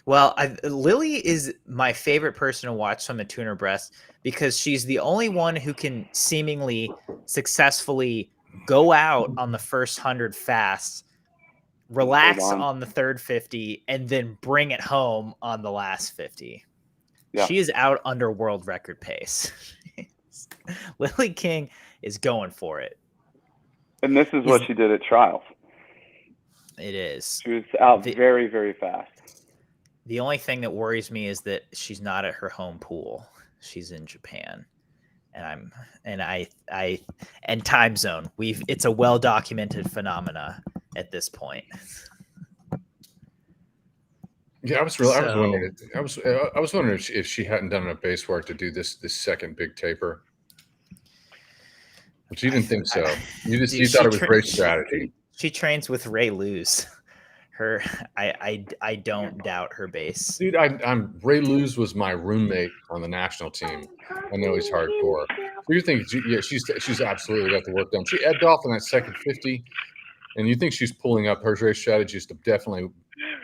Well, Lily is my favorite person to watch swim a tuner breast because she's the only one who can seemingly successfully go out on the first 100 fast, relax on the third 50, and then bring it home on the last 50. Yeah. She is out under world record pace. Lily King is going for it. And this is what she did at trials. It is. She was out very, very fast. The only thing that worries me is that she's not at her home pool. She's in Japan. And time zone. It's a well-documented phenomena at this point. Yeah, I was wondering if she hadn't done enough base work to do this second big taper. But you didn't think so. You thought it was race strategy. She trains with Ray Luz. I don't doubt her base. Dude, Ray Luz was my roommate on the national team. I know he's hardcore. So you think, she's absolutely got the work done. She ebbed off in that second 50, and you think she's pulling up her race strategies to definitely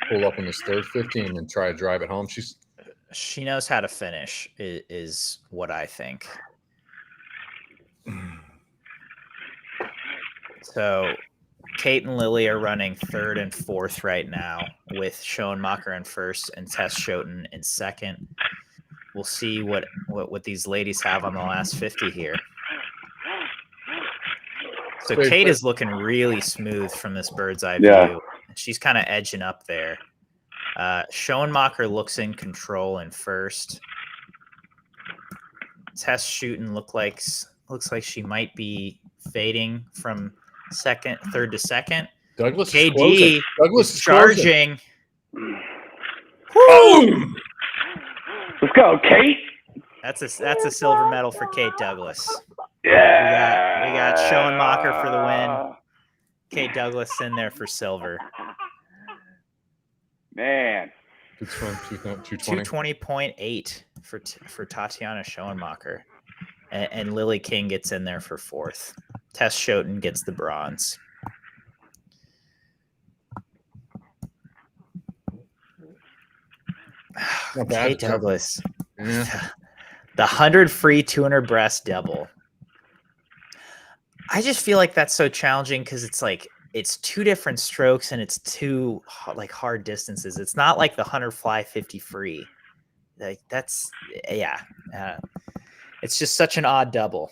pull up in this third 50 and then try to drive it home. She knows how to finish, is what I think. So Kate and Lily are running 3rd and 4th right now, with Schoenmacher in 1st and Tess Schoten in 2nd. We'll see what these ladies have on the last 50 here. So Kate is looking really smooth from this bird's eye view. She's kind of edging up there. Schoenmacher looks in control in 1st. Tess Schoten looks like she might be fading from 3rd to 2nd. Douglas KD is charging. Boom! Let's go, Kate. That's a silver medal for Kate Douglas. Yeah. We got Schoenmacher for the win. Kate Douglas in there for silver. Man. Good swim, 220. 220.8 for Tatiana Schoenmacher. And Lily King gets in there for 4th. Tess Schoten gets the bronze. Kate Douglas. Yeah. The 100 free 200 breast double. I just feel like that's so challenging because it's 2 different strokes and it's 2 hard distances. It's not like the 100 fly 50 free. It's just such an odd double.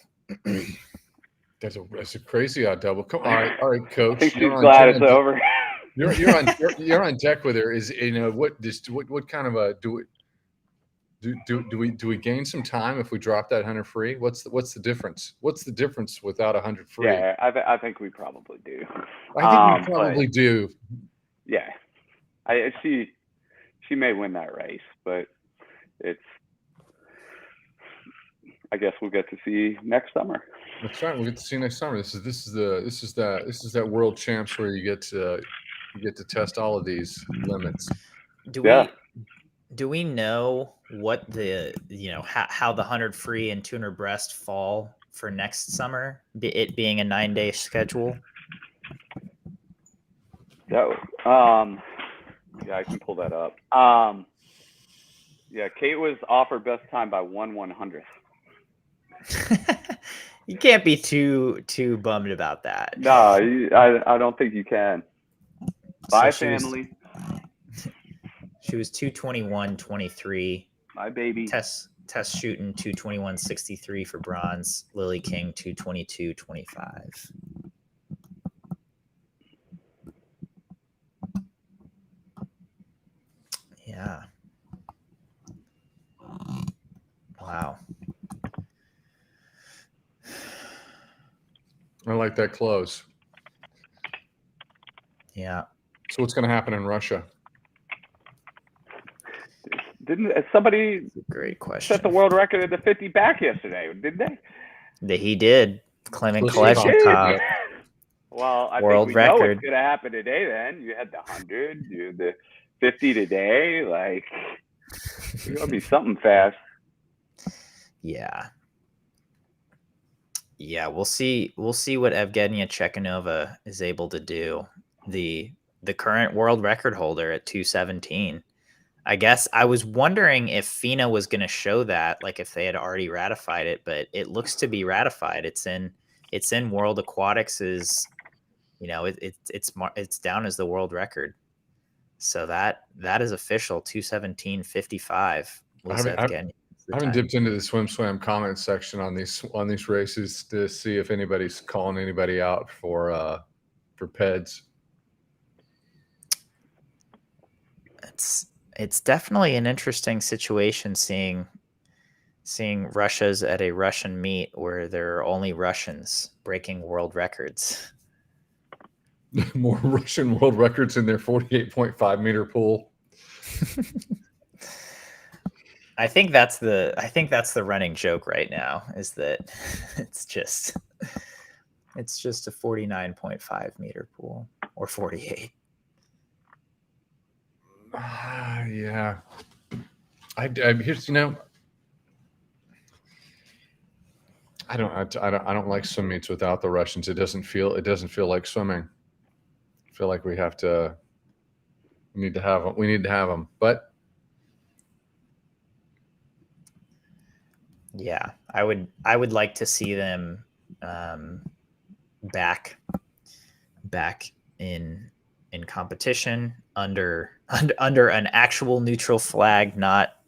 That's a crazy odd double. Come on, all right, coach. I think she's glad it's over. You're on deck with her. Is what kind of a do we gain some time if we drop that 100 free? What's the difference? What's the difference without 100 free? Yeah, I think we probably do. I think we probably do. Yeah, she may win that race, but I guess we'll get to see next summer. That's right. We'll get to see next summer. This is that world champs where you get to test all of these limits. Do we know what the how the 100 free and 200 breast fall for next summer? It being a 9-day schedule. Yeah, I can pull that up. Yeah, Kate was offered best time by 1/100th. You can't be too bummed about that. No, I don't think you can. Bye, family. She was 2:21.23. My baby. Test shooting 2:21.63 for bronze. Lily King 2:22.25. Yeah. Wow. I like that close. Yeah. So what's going to happen in Russia? Didn't somebody great question set the world record at the 50 back yesterday? Did they? He did. Clement Kalashnikov. Well, I world think we record. know what's going to happen today. Then you had the 100, you had the 50 today. Like, it's going to be something fast. Yeah. Yeah, we'll see what Evgenia Chekhanova is able to do. The current world record holder at 2:17. I guess I was wondering if FINA was going to show that, like if they had already ratified it, but it looks to be ratified. It's in World Aquatics is, it's down as the world record. So that is official. 2:17.55 was Evgenia. I haven't dipped into the SwimSwam comment section on these races to see if anybody's calling anybody out for PEDs. It's definitely an interesting situation seeing Russia's at a Russian meet where there are only Russians breaking world records. More Russian world records in their 48.5 meter pool. I think that's the running joke right now, is that it's just a 49.5 meter pool or 48. Yeah. I here's I don't like swim meets without the Russians. It doesn't feel like swimming. I feel like we need to have them. But yeah, I would like to see them back in competition under an actual neutral flag, not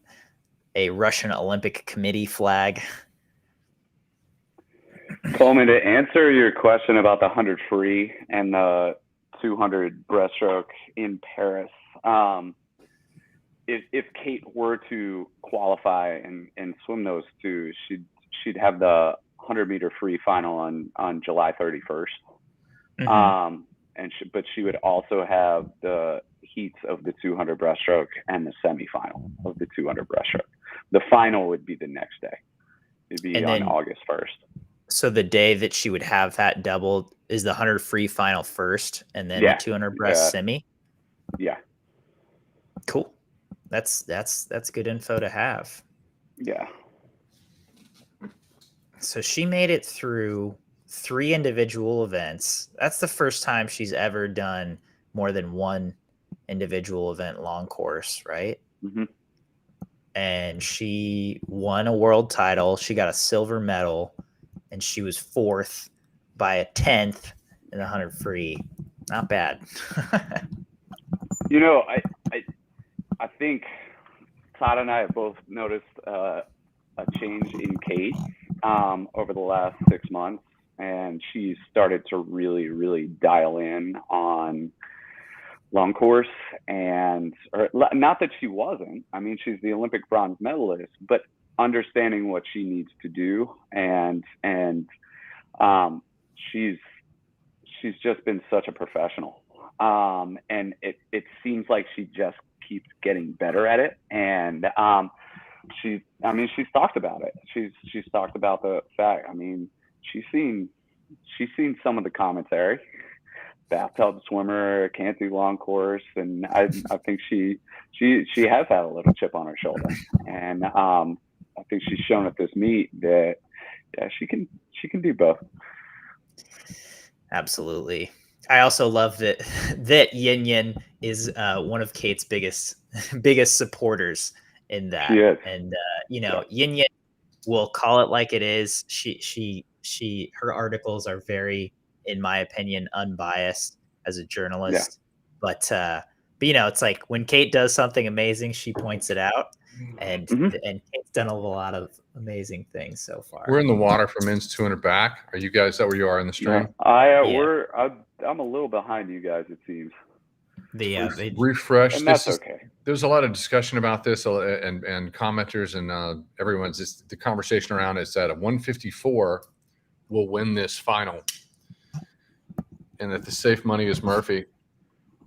a Russian Olympic Committee flag. Coleman, to answer your question about the 100 free and the 200 breaststroke in Paris, if Kate were to qualify and swim those two, she'd have the 100 meter free final on July 31st. Mm-hmm. But she would also have the heats of the 200 breaststroke and the semifinal of the 200 breaststroke. The final would be the next day. It'd be on August 1st. So the day that she would have that doubled is the 100 free final first, and then the 200 breast semi. Yeah. Cool. That's good info to have. Yeah. So she made it through 3 individual events. That's the first time she's ever done more than one individual event long course, right? Mm-hmm. And she won a world title. She got a silver medal, and she was 4th by a 10th in the 100 free. Not bad. I think Todd and I have both noticed a change in Kate over the last 6 months, and she's started to really, really dial in on long course, and or not that she wasn't. I mean, she's the Olympic bronze medalist, but understanding what she needs to do, and she's just been such a professional, and it seems like she just keeps getting better at it, and she's talked about it. She's talked about the fact. I mean, she's seen some of the commentary. Bathtub swimmer, can't do long course, and I think she has had a little chip on her shoulder, and I think she's shown at this meet that she can do both. Absolutely. I also love that Yin Yin is one of Kate's biggest supporters in that. She is. And Yin Yin will call it like it is. Her articles are very, in my opinion, unbiased as a journalist. Yeah. But it's like when Kate does something amazing, she points it out. And Kate's done a lot of amazing things so far. We're in the water for men's 200 back. Are you guys that where you are in the stream? Yeah. I'm a little behind you guys, it seems. Refresh. And that's okay. There's a lot of discussion about this, and commenters and everyone's just the conversation around it is that a 154 will win this final, and that the safe money is Murphy.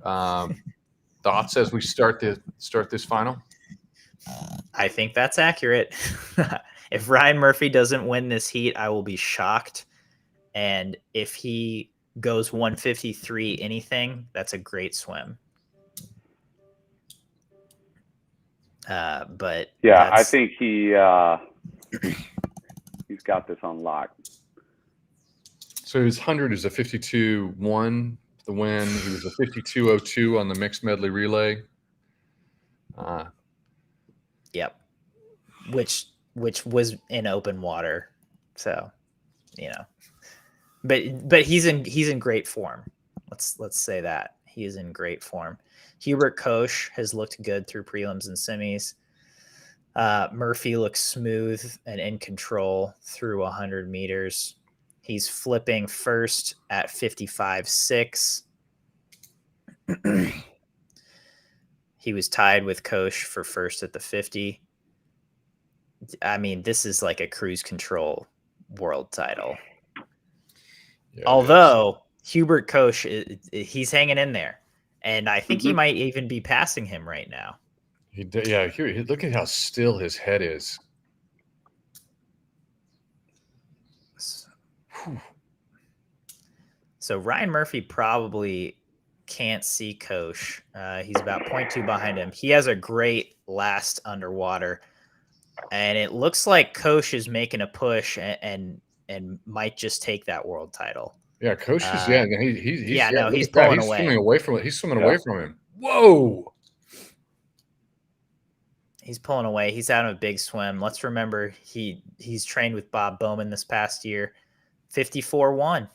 Thoughts as we start this final? I think that's accurate. If Ryan Murphy doesn't win this heat, I will be shocked. And if he goes 153 anything, that's a great swim. But yeah, I think he's got this on lock. So his 100 is a 52.1 the win. He was a 52.02 on the mixed medley relay. Yep. Which was in open water. So, but he's in great form. Let's say that. He is in great form. Hubert Koch has looked good through prelims and semis. Murphy looks smooth and in control through 100 meters. He's flipping first at 55.6. He was tied with Koch for first at the 50. I mean, this is like a cruise control world title. Yeah, although Hubert Koch, he's hanging in there. And I think he might even be passing him right now. Look at how still his head is. So Ryan Murphy probably can't see Koch. He's about 0.2 behind him. He has a great last underwater. And it looks like Koch is making a push and might just take that world title. Yeah, Koch is he's pulling away. Swimming away from it. He's swimming away from him. Whoa! He's pulling away. He's out of a big swim. Let's remember he's trained with Bob Bowman this past year. 54.1.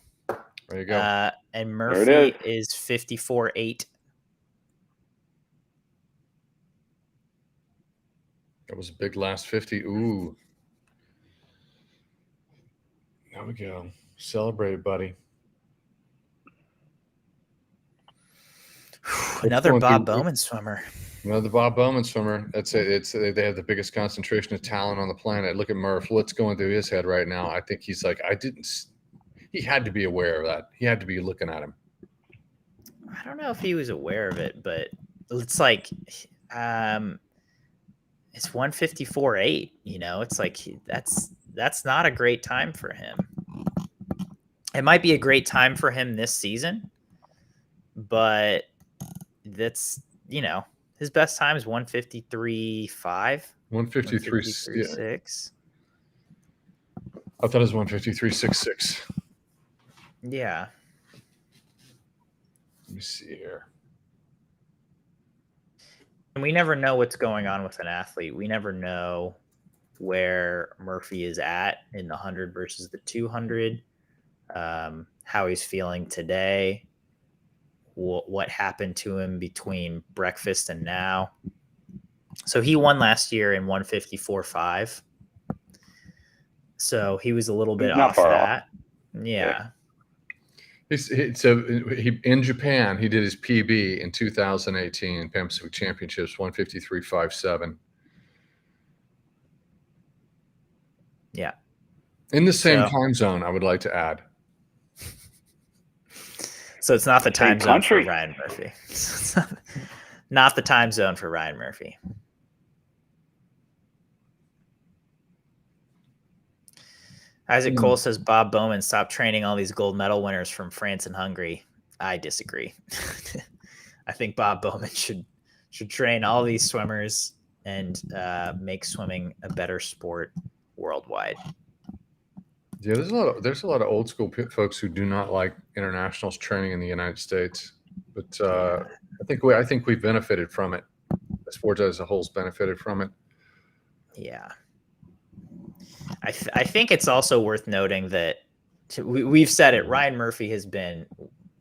There you go. And Murphy is 54.8. That was a big last 50. Ooh. There we go. Celebrate, buddy. Another Bob Bowman swimmer. Another Bob Bowman swimmer. That's it. They have the biggest concentration of talent on the planet. Look at Murph. What's going through his head right now? I think he's like, he had to be aware of that. He had to be looking at him. I don't know if he was aware of it, but it's like, it's 154.8. It's like that's not a great time for him. It might be a great time for him this season, but that's his best time is 153.5. 153.6. I thought it was 153.66. Yeah. Let me see here. And we never know what's going on with an athlete. We never know where Murphy is at in the 100 versus the 200, how he's feeling today, what happened to him between breakfast and now. So he won last year in 154.5. So he was a little bit off that. Yeah. He in Japan, he did his PB in 2018 Pan Pacific Championships, 153.57. Yeah. In the same So- time zone, I would like to add. So it's not the time zone for country. Ryan Murphy. It's not the time zone for Ryan Murphy. Isaac Cole says Bob Bowman stopped training all these gold medal winners from France and Hungary. I disagree. I think Bob Bowman should train all these swimmers and make swimming a better sport worldwide. Yeah, there's a lot of old school folks who do not like internationals training in the United States, but I think we've benefited from it. The sport as a whole's benefited from it. Yeah. I think it's also worth noting that we've said it. Ryan Murphy has been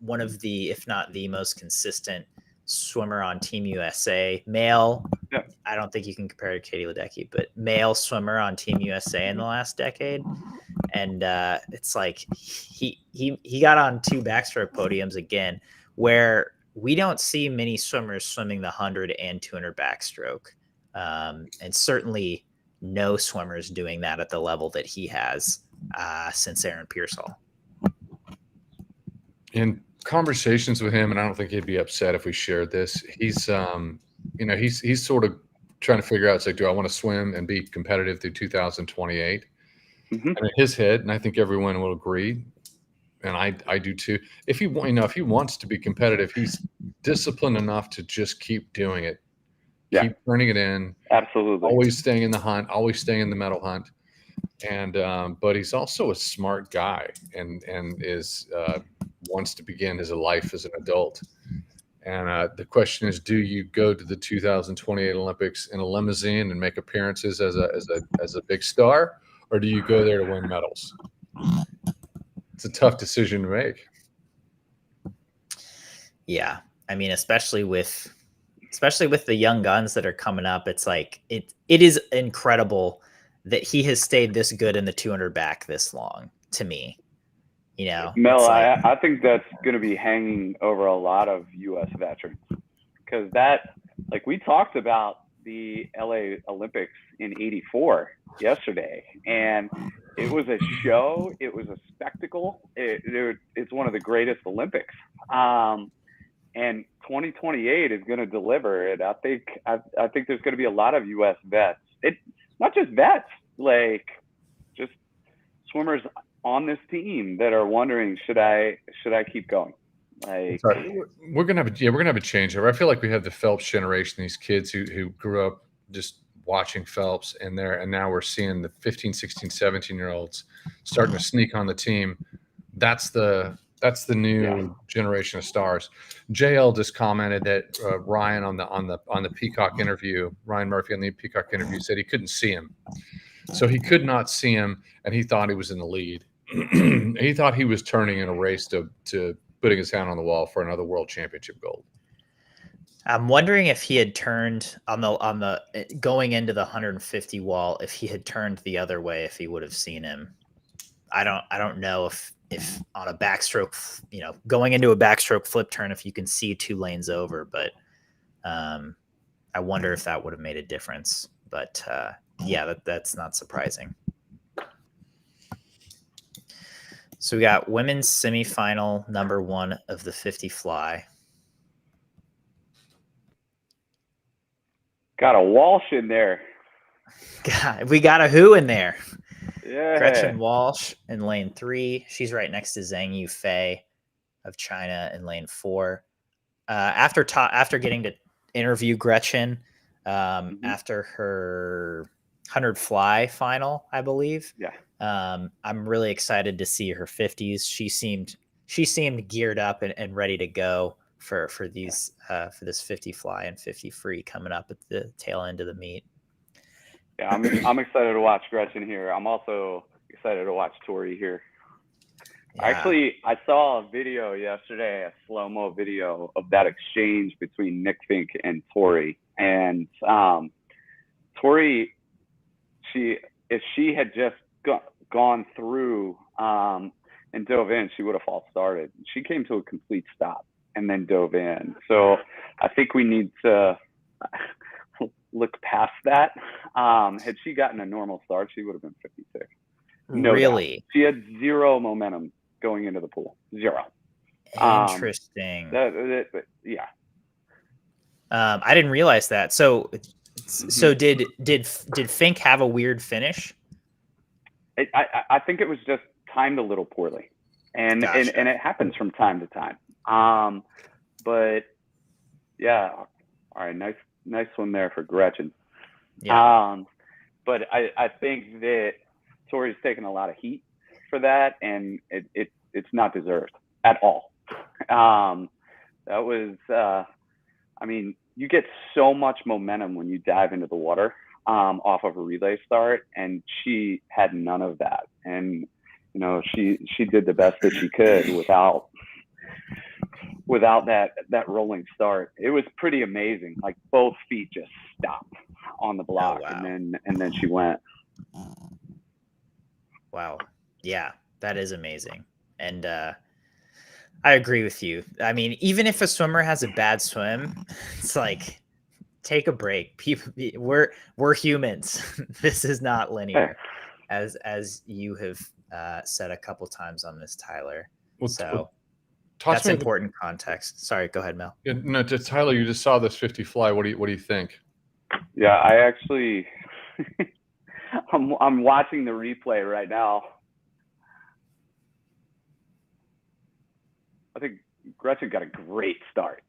one of the, if not the most consistent swimmer on Team USA, male. Yeah. I don't think you can compare to Katie Ledecky, but male swimmer on Team USA in the last decade. And it's like he got on 2 backstroke podiums again, where we don't see many swimmers swimming the 100 and 200 backstroke, and certainly no swimmers doing that at the level that he has since Aaron Pearsall. In conversations with him, and I don't think he'd be upset if we shared this, he's he's sort of trying to figure out, it's like, do I want to swim and be competitive through 2028? Mm-hmm. And in his head, and I think everyone will agree, and I do too, if he wants to be competitive, he's disciplined enough to just keep doing it. Yeah. Keep turning it in. Absolutely. Always staying in the hunt, always staying in the medal hunt. And but he's also a smart guy and is wants to begin his life as an adult. And the question is, do you go to the 2028 Olympics in a limousine and make appearances as a big star, or do you go there to win medals? It's a tough decision to make. Yeah, I mean, especially with the young guns that are coming up, it's like it is incredible that he has stayed this good in the 200 back this long. To me, Mel, like, I think that's going to be hanging over a lot of U.S. veterans, because like we talked about the LA Olympics in '84 yesterday, and it was a show. It was a spectacle. It's one of the greatest Olympics. And 2028 is going to deliver it. I think there's going to be a lot of U.S. vets. It's not just vets, like just swimmers on this team that are wondering, should I keep going? Like, we're gonna have a change over. I feel like we have the Phelps generation, these kids who grew up just watching Phelps, and now we're seeing the 15, 16, 17-year-olds starting to sneak on the team. That's the new generation of stars. JL just commented that Ryan on the Peacock interview, Ryan Murphy on the Peacock interview, said he couldn't see him. So he could not see him, and he thought he was in the lead. He thought he was turning in a race to putting his hand on the wall for another world championship gold. I'm wondering if he had turned on the going into the 150 wall, if he had turned the other way, if he would have seen him. I don't know if on a backstroke, going into a backstroke flip turn, if you can see 2 lanes over, but I wonder if that would have made a difference. But yeah, that's not surprising. So we got women's semifinal number 1 of the 50 fly. got a Walsh in there. God, we got a who in there. Yeah. Gretchen Walsh in lane 3. She's right next to Zhang Yufei of China in lane 4. After getting to interview Gretchen after her 100 fly final, I believe. Yeah. I'm really excited to see her 50s. She seemed geared up and ready to go for this 50 fly and 50 free coming up at the tail end of the meet. Yeah, I'm excited to watch Gretchen here. I'm also excited to watch Tori here. Yeah. Actually, I saw a video yesterday, a slow-mo video of that exchange between Nick Fink and Tori. And Tori, if she had just gone through and dove in, she would have false started. She came to a complete stop and then dove in. So I think we need to look past that. Had she gotten a normal start, she would have been 56. No Really? doubt. She had zero momentum going into the pool. Zero. Interesting. Yeah. I didn't realize that. So did Fink have a weird finish? I think it was just timed a little poorly, and Gotcha. and it happens from time to time. But yeah, all right, nice one there for Gretchen. Yeah. But I think that Tori's taken a lot of heat for that, and it's not deserved at all. That was, I mean, you get so much momentum when you dive into the water off of a relay start, and she had none of that. And you know, she did the best that she could without that rolling start. It was pretty amazing. Like both feet just stopped on the block, wow. and then she went. Wow. Yeah, that is amazing. And I agree with you. I mean, even if a swimmer has a bad swim, it's like, take a break. People, we're humans. This is not linear, as you have said a couple times on this, Tyler. Well, so toss that's me important context. Sorry, go ahead, Mel. Yeah, no, to Tyler, you just saw this 50 fly. What do you think? Yeah, I actually, I'm watching the replay right now. I think Gretchen got a great start.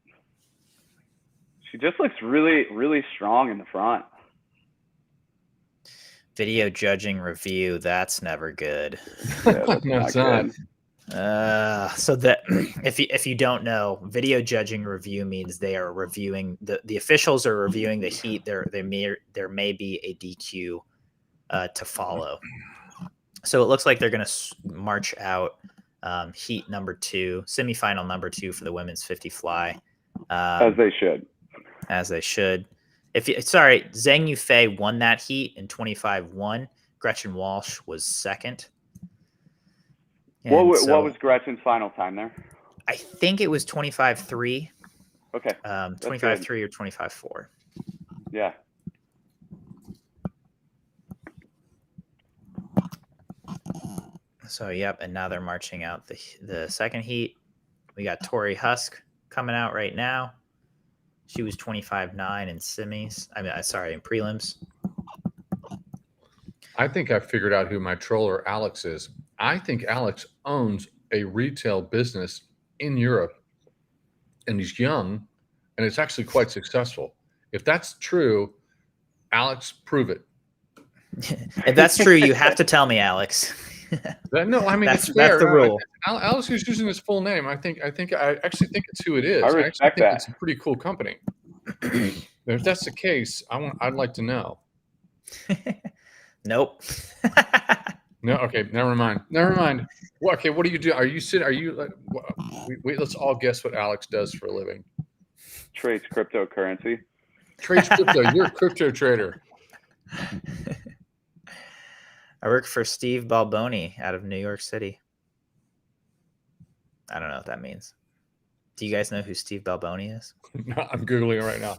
She just looks really, really strong in the front. Video judging review, that's never good. Yeah, that's No, not it's not. good. So that if you don't know, video judging review means they are reviewing the officials are reviewing the heat. There may be a DQ to follow. So it looks like they're going to march out heat number 2, semifinal number 2 for the women's 50 fly. As they should. As they should. Zhang Yufei won that heat in 25-1. Gretchen Walsh was second. What was Gretchen's final time there? I think it was 25-3. Okay. 25-3 or 25-4. Yeah. So, yep, and now they're marching out the second heat. We got Tori Husk coming out right now. She was 25-9 in semis. In prelims. I think I figured out who my troller Alex is. I think Alex owns a retail business in Europe, and he's young, and it's actually quite successful. If that's true, Alex, prove it. If that's true, you have to tell me, Alex. No, I mean that's fair. That's the rule. Alex is using his full name. I actually think it's who it is. I respect that. It's a pretty cool company. If that's the case, I'd like to know. Nope. No, okay, never mind. Well, okay, what do you do? Are you like? Wait, let's all guess what Alex does for a living. Trades cryptocurrency. Trades crypto. You're a crypto trader. I work for Steve Balboni out of New York City. I don't know what that means. Do you guys know who Steve Balboni is? No, I'm Googling it right now.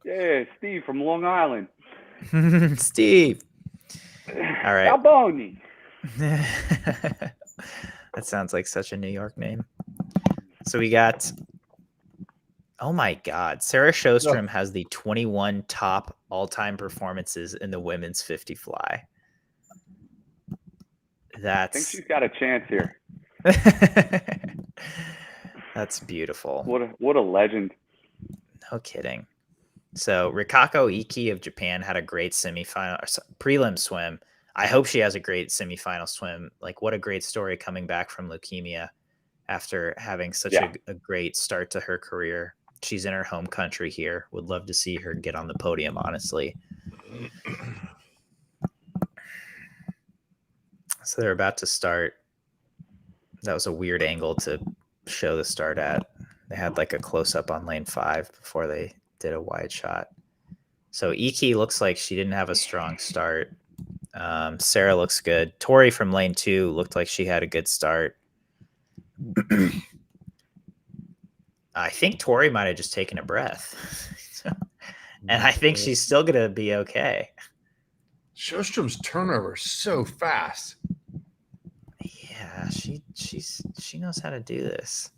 Yeah, Steve from Long Island. Steve. All right. Balboni. That sounds like such a New York name. So we got, oh my God, Sarah Sjostrom has the 21 top all-time performances in the women's 50 fly. I think she's got a chance here. That's beautiful. What a legend. No kidding. So Rikako Iki of Japan had a great prelim swim. I hope she has a great semifinal swim. Like, what a great story coming back from leukemia after having such a great start to her career. She's in her home country here. Would love to see her get on the podium, honestly. So they're about to start. That was a weird angle to show the start at. They had like a close-up on lane 5 before they did a wide shot. So Iki looks like she didn't have a strong start. Sarah looks good. Tori from lane 2 looked like she had a good start. I think Tori might have just taken a breath. And I think she's still going to be okay. Sjöström's turnover is so fast. Yeah, she knows how to do this.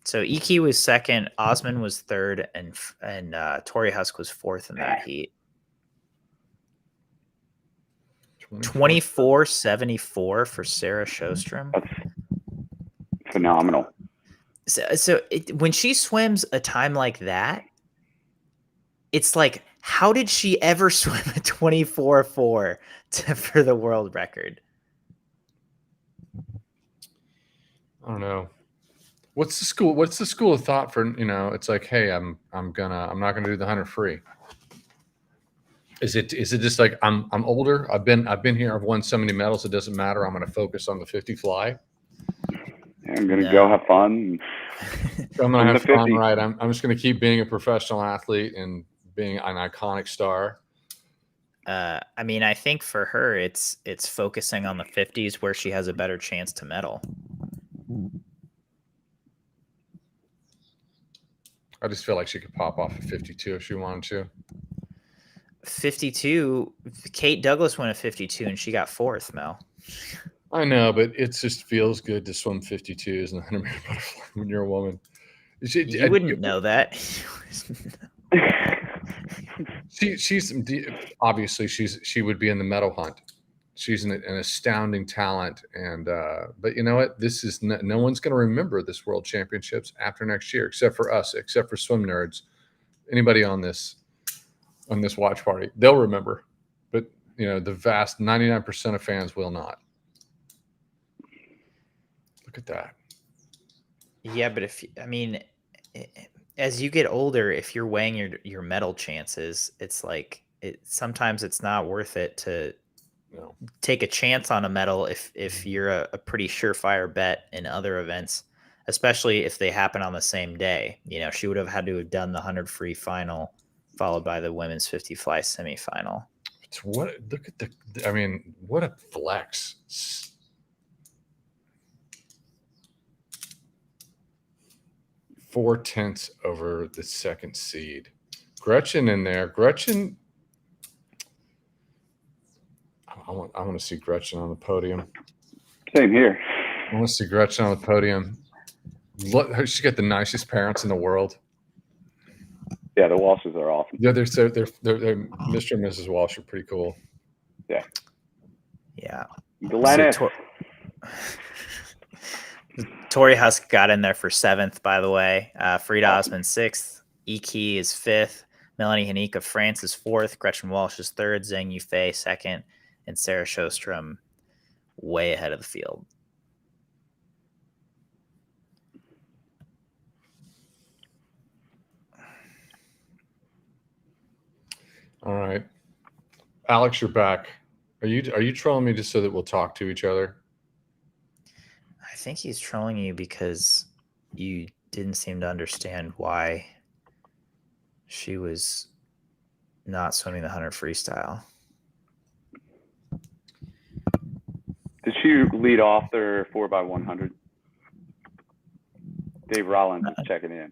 So Iki was second, Osman was third, and Tori Husk was fourth in that heat. 24.74 for Sarah Sjöström. That's phenomenal. So when she swims a time like that, it's like, how did she ever swim a 24.4 for the world record? I don't know. What's the school of thought for, it's like, hey, I'm not gonna do the 100 free. Is it just like I'm older? I've been here, I've won so many medals, it doesn't matter. I'm gonna focus on the 50 fly. I'm gonna go have fun. I'm gonna have fun, right? I'm just gonna keep being a professional athlete and being an iconic star. I mean, I think for her, it's focusing on the 50s where she has a better chance to medal. I just feel like she could pop off a 52 if she wanted to. 52. Kate Douglas went a 52 and she got fourth, Mel. I know, but it just feels good to swim 52s and 100 meter butterfly when you're a woman. You wouldn't know that. She's obviously she would be in the medal hunt. She's an astounding talent, and but you know what? This is no one's going to remember this World Championships after next year, except for us, except for swim nerds. Anybody on this watch party, they'll remember, but the vast 99% of fans will not. Look at that. Yeah, but as you get older, if you're weighing your medal chances, it's like sometimes it's not worth it to take a chance on a medal if you're a pretty surefire bet in other events, especially if they happen on the same day. She would have had to have done the 100 free final followed by the women's 50 fly semifinal. What a flex. 4/10 over the second seed. Gretchen in there. Gretchen. I want to see Gretchen on the podium. Same here. I want to see Gretchen on the podium. Look, she's got the nicest parents in the world. Yeah, the Walshes are awesome. Yeah, they're Mr. and Mrs. Walsh are pretty cool. Yeah. Yeah. Glennis. Tori Husk got in there for 7th, by the way. Frida Osman 6th. Iki is 5th. Melanie Hanique of France is 4th. Gretchen Walsh is 3rd. Zhang Yufei 2nd. And Sarah Sjöström way ahead of the field. All right. Alex, you're back. Are you trolling me just so that we'll talk to each other? I think he's trolling you because you didn't seem to understand why she was not swimming the 100 freestyle. Did she lead off their 4x100? Dave Rollins is checking in.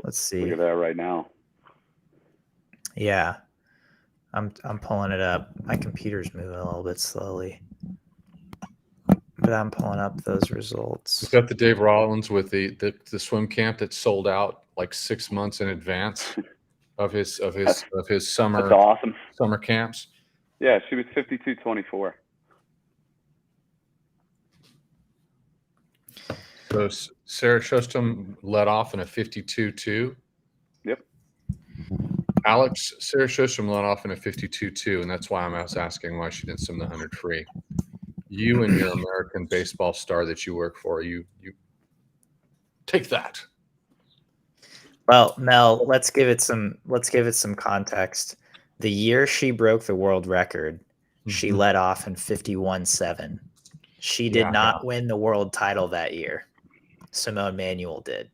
Let's see. Look at that right now. Yeah. I'm pulling it up. My computer's moving a little bit slowly. But I'm pulling up those results. Is that the Dave Rollins with the swim camp that sold out like 6 months in advance of his summer? That's awesome. Summer camps. Yeah, she was 52.24. So Sarah Sjöström led off in a 52.2. Yep. Sarah Sjöström led off in a 52.2, and that's why I was asking why she didn't swim the 100 free. You and your American baseball star that you work for, you take that. Well, Mel, let's give it some context. The year she broke the world record, she led off in 51.7. She did not win the world title that year. Simone Manuel did.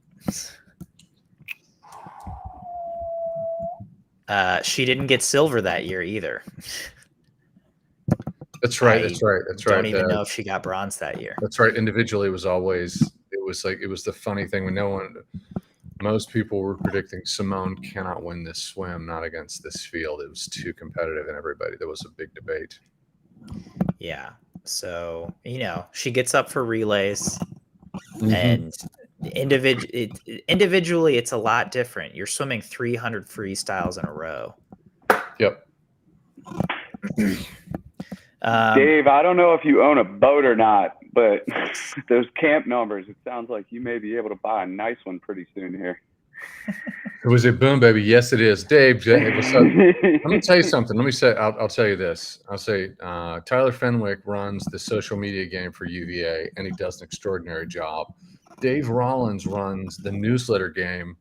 She didn't get silver that year either. That's right. Don't even know if she got bronze that year. That's right. Individually, it was the funny thing when most people were predicting Simone cannot win this swim, not against this field. It was too competitive, and there was a big debate. Yeah. So, she gets up for relays, and individually, it's a lot different. You're swimming 300 freestyles in a row. Yep. Dave, I don't know if you own a boat or not, but those camp numbers, it sounds like you may be able to buy a nice one pretty soon here. It was a boom, baby. Yes, it is. Dave, let me tell you something. I'll tell you this. I'll say Tyler Fenwick runs the social media game for UVA, and he does an extraordinary job. Dave Rollins runs the newsletter game,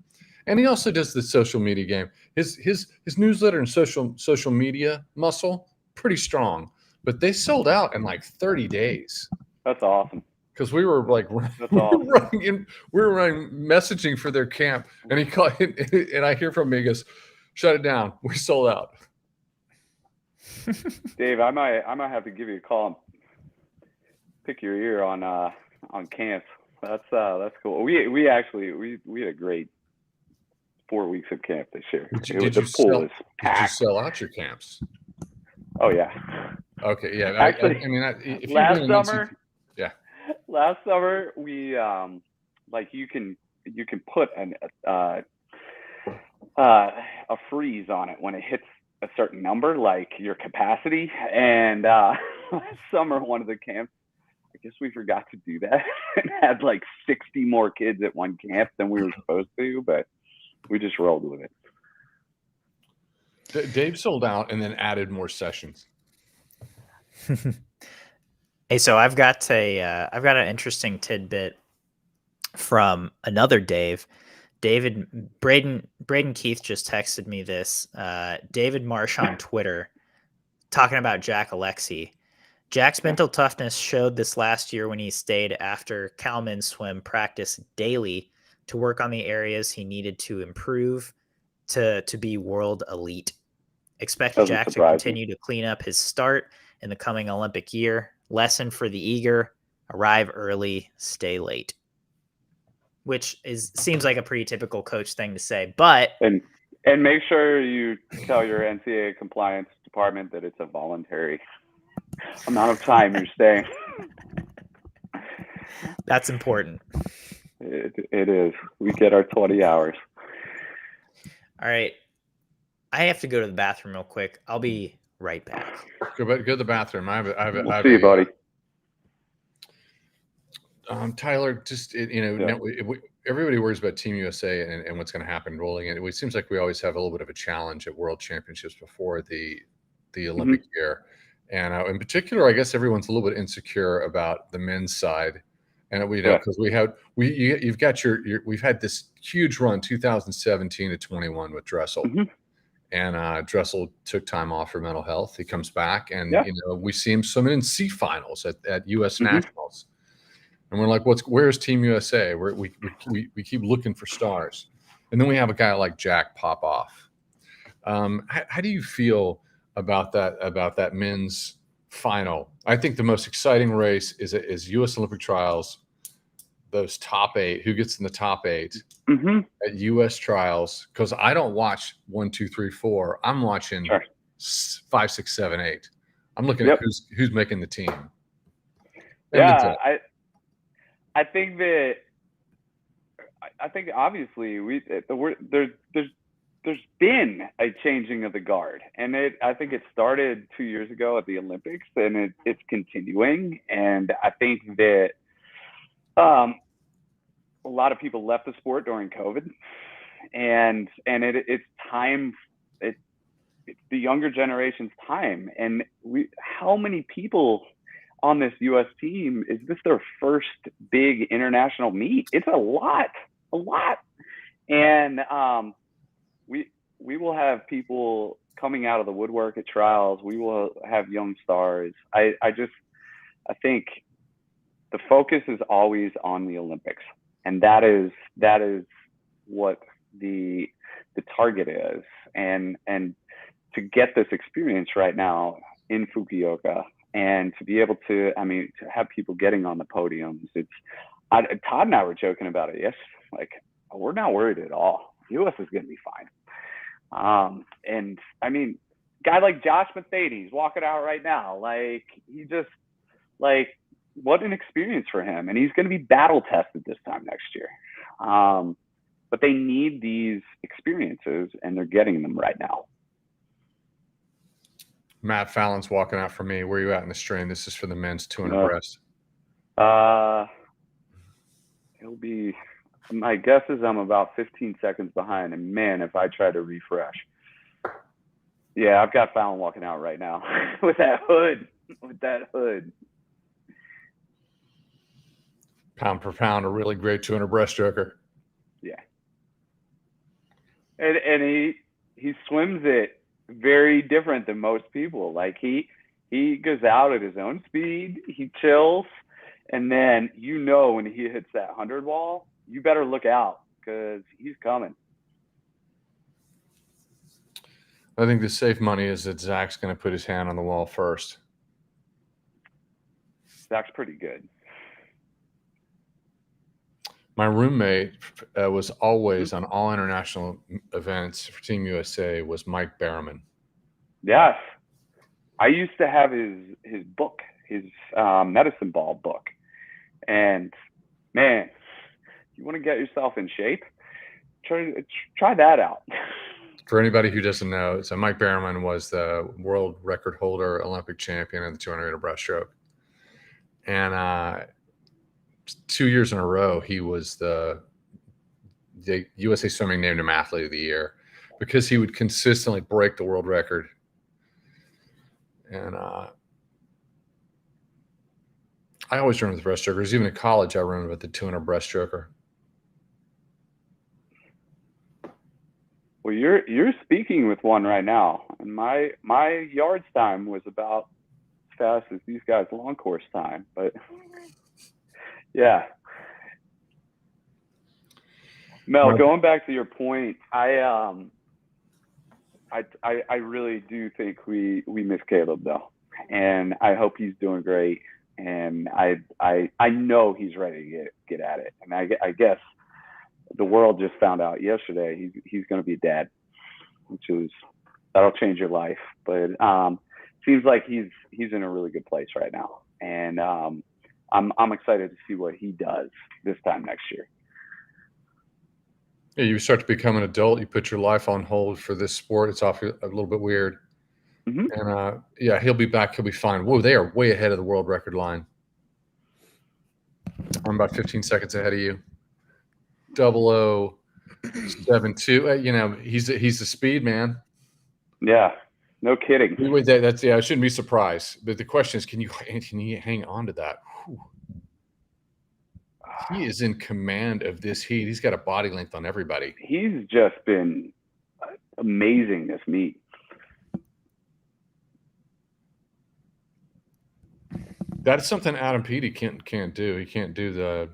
and he also does the social media game. His newsletter and social media muscle, pretty strong. But they sold out in like 30 days. That's awesome. Because we were like, That's awesome. we were running messaging for their camp, and he called, and I hear from him. He goes, "Shut it down. We sold out." Dave, I might have to give you a call and pick your ear on camps. That's cool. We had a great 4 weeks of camp this year. Did you sell out your camps? Oh yeah. Okay, yeah. Actually, if last summer we you can put a freeze on it when it hits a certain number, like your capacity. And last summer, one of the camps, I guess we forgot to do that and had like 60 more kids at one camp than we were supposed to, but we just rolled with it. Dave sold out and then added more sessions. Hey, so I've got an interesting tidbit from another Dave. Braden Keith just texted me this. David Marsh on Twitter talking about Jack Alexi. Jack's mental toughness showed this last year when he stayed after Coleman swim practice daily to work on the areas he needed to improve to be world elite. Expect Jack to continue to clean up his start in the coming Olympic year. Lesson for the eager: arrive early, stay late. Which seems like a pretty typical coach thing to say, but and make sure you tell your NCAA compliance department that it's a voluntary amount of time you're staying. That's important. It is. We get our 20 hours. All right. I have to go to the bathroom real quick. I'll be right back. Go to the bathroom. We'll see you, buddy. Tyler, just everybody worries about Team USA and what's going to happen rolling in. It seems like we always have a little bit of a challenge at World Championships before the Olympic year, and in particular, I guess everyone's a little bit insecure about the men's side, and because we've had this huge run 2017 to 21 with Dressel. And Dressel took time off for mental health. He comes back, and we see him swimming in C finals at U.S. Nationals, and we're like, "Where's Team USA?" We keep looking for stars, and then we have a guy like Jack pop off. How do you feel about that men's final? I think the most exciting race is U.S. Olympic trials. Those top 8, who gets in the top 8 at U.S. trials? Because I don't watch 1, 2, 3, 4. I'm watching 5, 6, 7, 8. I'm looking at who's making the team. I think obviously there's been a changing of the guard, and I think it started 2 years ago at the Olympics, and it's continuing. And I think that a lot of people left the sport during COVID, and it's time. It's the younger generation's time. And how many people on this U.S. team, is this their first big international meet? It's a lot. And we will have people coming out of the woodwork at trials. We will have young stars. I think the focus is always on the Olympics, and that is what the the target is, and to get this experience right now in Fukuoka, and to be able to, I mean, to have people getting on the podiums. Todd and I were joking about it. Yes, like, we're not worried at all. U.S. is going to be fine. And I mean, guy like Josh Matheny walking out right now. Like, he just, like, what an experience for him. And he's going to be battle tested this time next year. But they need these experiences, and they're getting them right now. Matt Fallon's walking out for me. Where are you at in the stream? This is for the men's 200 breast. It'll be, my guess is I'm about 15 seconds behind. And man, if I try to refresh. Yeah, I've got Fallon walking out right now with that hood. Pound per pound, a really great 200 breaststroker. Yeah. And he swims it very different than most people. Like, he goes out at his own speed, he chills, and then, you know, when he hits that 100 wall, you better look out, because he's coming. I think the safe money is that Zach's going to put his hand on the wall first. Zach's pretty good. My roommate was always on all international events for Team USA was Mike Barrowman. Yes. I used to have his book, his medicine ball book. And man, you want to get yourself in shape? Try that out. For anybody who doesn't know, so Mike Barrowman was the world record holder, Olympic champion in the 200-meter breaststroke. And 2 years in a row, he was the USA Swimming named him Athlete of the Year because he would consistently break the world record. And I always run with breaststrokers. Even in college, I ran with the 200 breaststroker. Well, you're speaking with one right now, and my yards time was about as fast as these guys' long course time, but yeah. Mel, going back to your point, I really do think we miss Caleb though, and I hope he's doing great, and I know he's ready to get at it, and I guess the world just found out yesterday he's going to be a dad, that'll change your life, but seems like he's in a really good place right now, and I'm excited to see what he does this time next year. Yeah, you start to become an adult. You put your life on hold for this sport. It's off a little bit weird. Mm-hmm. And yeah, he'll be back. He'll be fine. Whoa, they are way ahead of the world record line. I'm about 15 seconds ahead of you. 0072. You know, he's the speed man. Yeah, no kidding. That's I shouldn't be surprised. But the question is, can you hang on to that? Whew. He is in command of this heat. He's got a body length on everybody. He's just been amazing this meet. That's something Adam Peaty can't do. He can't do the.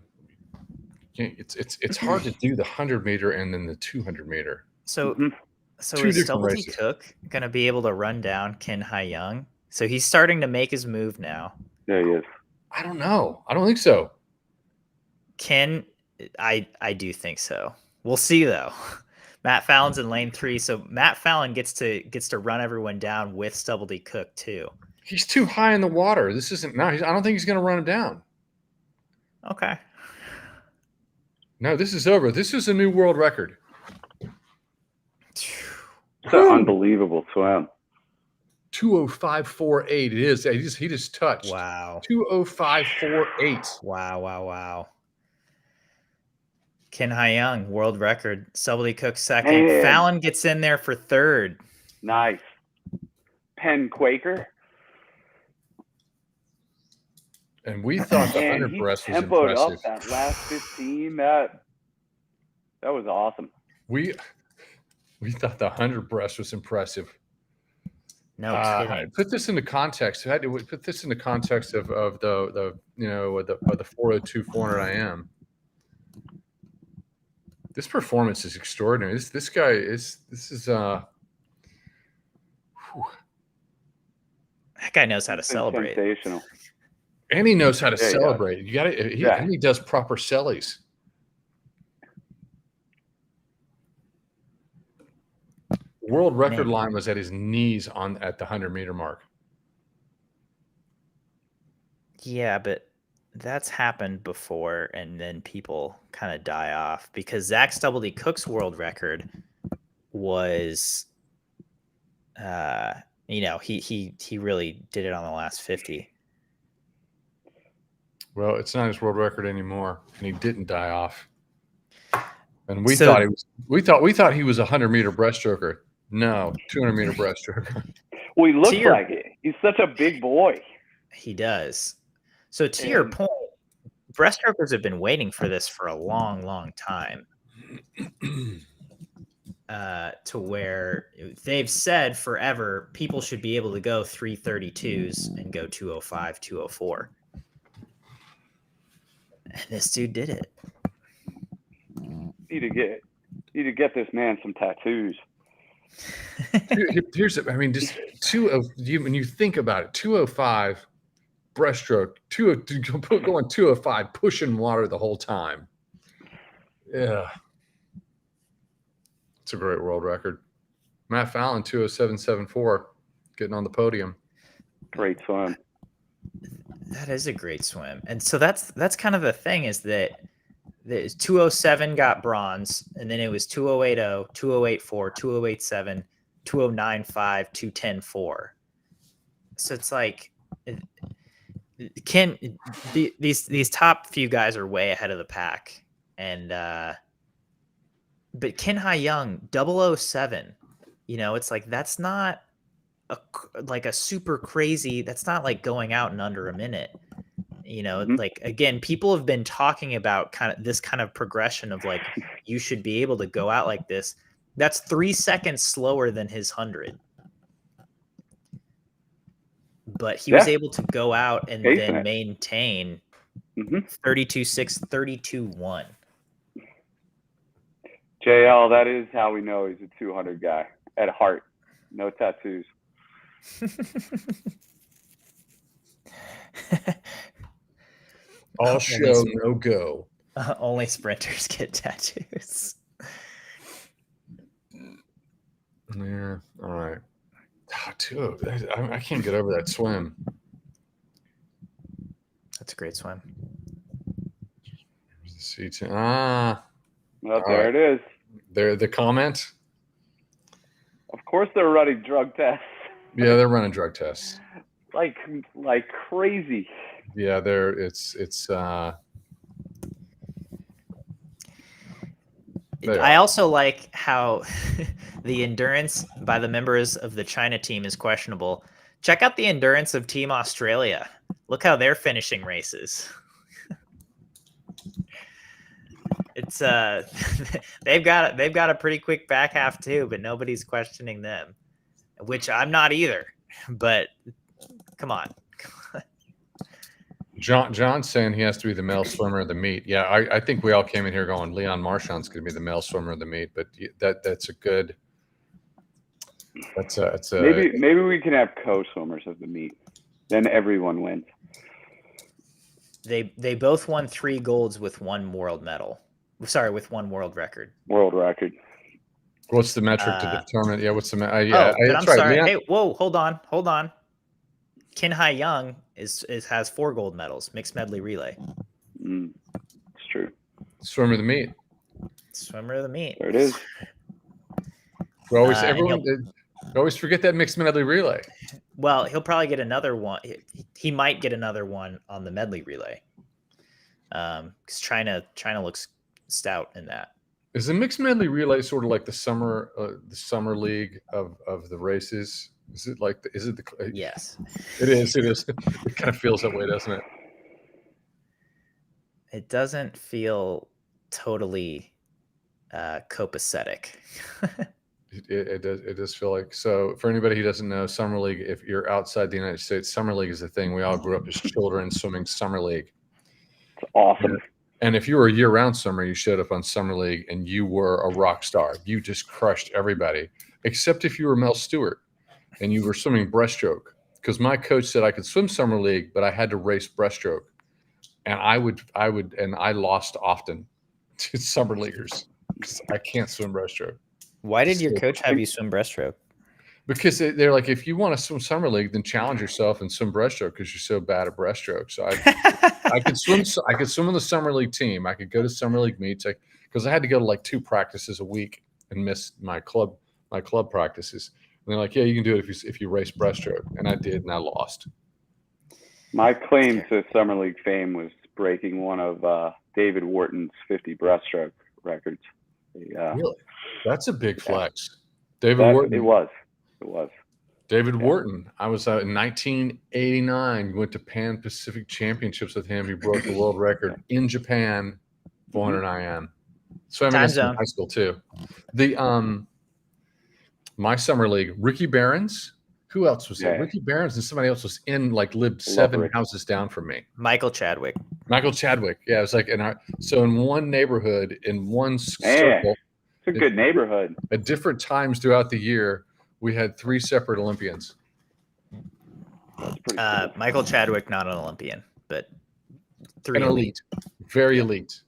It's hard to do the 100-meter and then the 200-meter. So is Stubblety Cook going to be able to run down Ken Hai-young? So he's starting to make his move now. There he is. I don't know. I don't think so. Ken, I do think so. We'll see though. Matt Fallon's in lane 3, so Matt Fallon gets to run everyone down with Stubblety Cook too. He's too high in the water. This isn't now. I don't think he's going to run him down. Okay. No, this is over. This is a new world record. It's an unbelievable swim. 2:05.48. It is. He just touched. Wow. 2:05.48. Wow. Ken Hai-young, world record. Stubblety Cook second. Man. Fallon gets in there for third. Nice. Penn Quaker. And we thought the 100 breast was tempoed impressive. Up that last 15. That was awesome. We thought the 100 breast was impressive. No kidding. Put this into context. Put this into context of the 402 400 IM. This performance is extraordinary. This guy is whew. That guy knows how to It's been celebrate. sensational. And he knows how to Yeah, he does. celebrate. You got it. Yeah. And he does proper sellies. World record Man. line was at his knees at the 100-meter mark. Yeah, but that's happened before, and then people kind of die off because Zach Stubblety Cook's world record was, he really did it on the last 50. Well, it's not his world record anymore, and he didn't die off. And we So- thought he was a 100-meter breaststroker. No, 200-meter breaststroker. Well, he looks To your- like it. He's such a big boy. He does. So to your And- point, breaststrokers have been waiting for this for a long, long time. To where they've said forever people should be able to go 332s and go 205, 204. And this dude did it. Need to get this man some tattoos. Here's just when you think about it, 205 breaststroke, going 205, pushing water the whole time. Yeah. It's a great world record. Matt Fallon, 207.74, getting on the podium. Great swim. That is a great swim. And so that's kind of the thing is that the 207 got bronze, and then it was 2080, 2084, 2087, 2095, 210.4. So it's like these top few guys are way ahead of the pack. And but Ken Young 007, it's like that's not a super crazy, that's not like going out in under a minute. Like again, people have been talking about this kind of progression of like you should be able to go out like this. That's 3 seconds slower than his 100. But he was able to go out and then maintain 32.6, 32.1. JL, that is how we know he's a 200 guy at heart. No tattoos. All show, no go. Only sprinters get tattoos. Yeah. All right. I can't get over that swim. That's a great swim. C2. Well, there it is. There, the comment. Of course, they're running drug tests. Yeah, they're running drug tests. Like crazy. Yeah, it's. I also like how the endurance by the members of the China team is questionable. Check out the endurance of Team Australia. Look how they're finishing races. It's they've got a pretty quick back half too, but nobody's questioning them, which I'm not either. But come on. John's saying he has to be the male swimmer of the meet. Yeah, I think we all came in here going Leon Marchand's going to be the male swimmer of the meet, but that's a good. That's a maybe we can have co-swimmers of the meet. Then everyone wins. They both won 3 golds with 1 world medal. Sorry, with 1 world record. World record. What's the metric to determine? Yeah, what's the but that's I'm right. sorry. Leon, Hey, whoa, hold on. Ken Young has 4 gold medals, mixed medley relay. It's true. swimmer of the meet. Swimmer of the meet. There it is. We always always forget that mixed medley relay. Well, he'll probably get another one. He might get another one on the medley relay. Because China looks stout in that. Is the mixed medley relay sort of like the summer league of the races? Is it like Yes. It is. It kind of feels that way, doesn't it? It doesn't feel totally copacetic. It does feel like. So for anybody who doesn't know, summer league, if you're outside the United States, summer league is a thing. We all grew up as children swimming summer league. It's awesome. And if you were a year-round swimmer, you showed up on Summer League and you were a rock star. You just crushed everybody, except if you were Mel Stewart and you were swimming breaststroke. Because my coach said I could swim Summer League, but I had to race breaststroke. And I lost often to Summer Leaguers because I can't swim breaststroke. Why did your coach have you swim breaststroke? Because they're like, if you want to swim Summer League, then challenge yourself and swim breaststroke because you're so bad at breaststroke. So I could swim. I could swim on the Summer League team. I could go to Summer League meets because I had to go to like 2 practices a week and miss my club practices. And they're like, yeah, you can do it if you race breaststroke. And I did, and I lost. My claim to Summer League fame was breaking one of David Wharton's 50 breaststroke records. Really? That's a big flex. David Wharton. It was. David Wharton. I was out in 1989. Went to Pan Pacific Championships with him. He broke the world record in Japan, 400 IM. So I mean, in high school too. My Summer League, Ricky Barons. Who else was there? Ricky Barons and somebody else was lived 7 houses down from me. Michael Chadwick. Yeah, it was like in one neighborhood, in one circle. It's a good neighborhood. At different times throughout the year, we had 3 separate Olympians. That's pretty cool. Michael Chadwick, not an Olympian, but 3 elite. Very elite.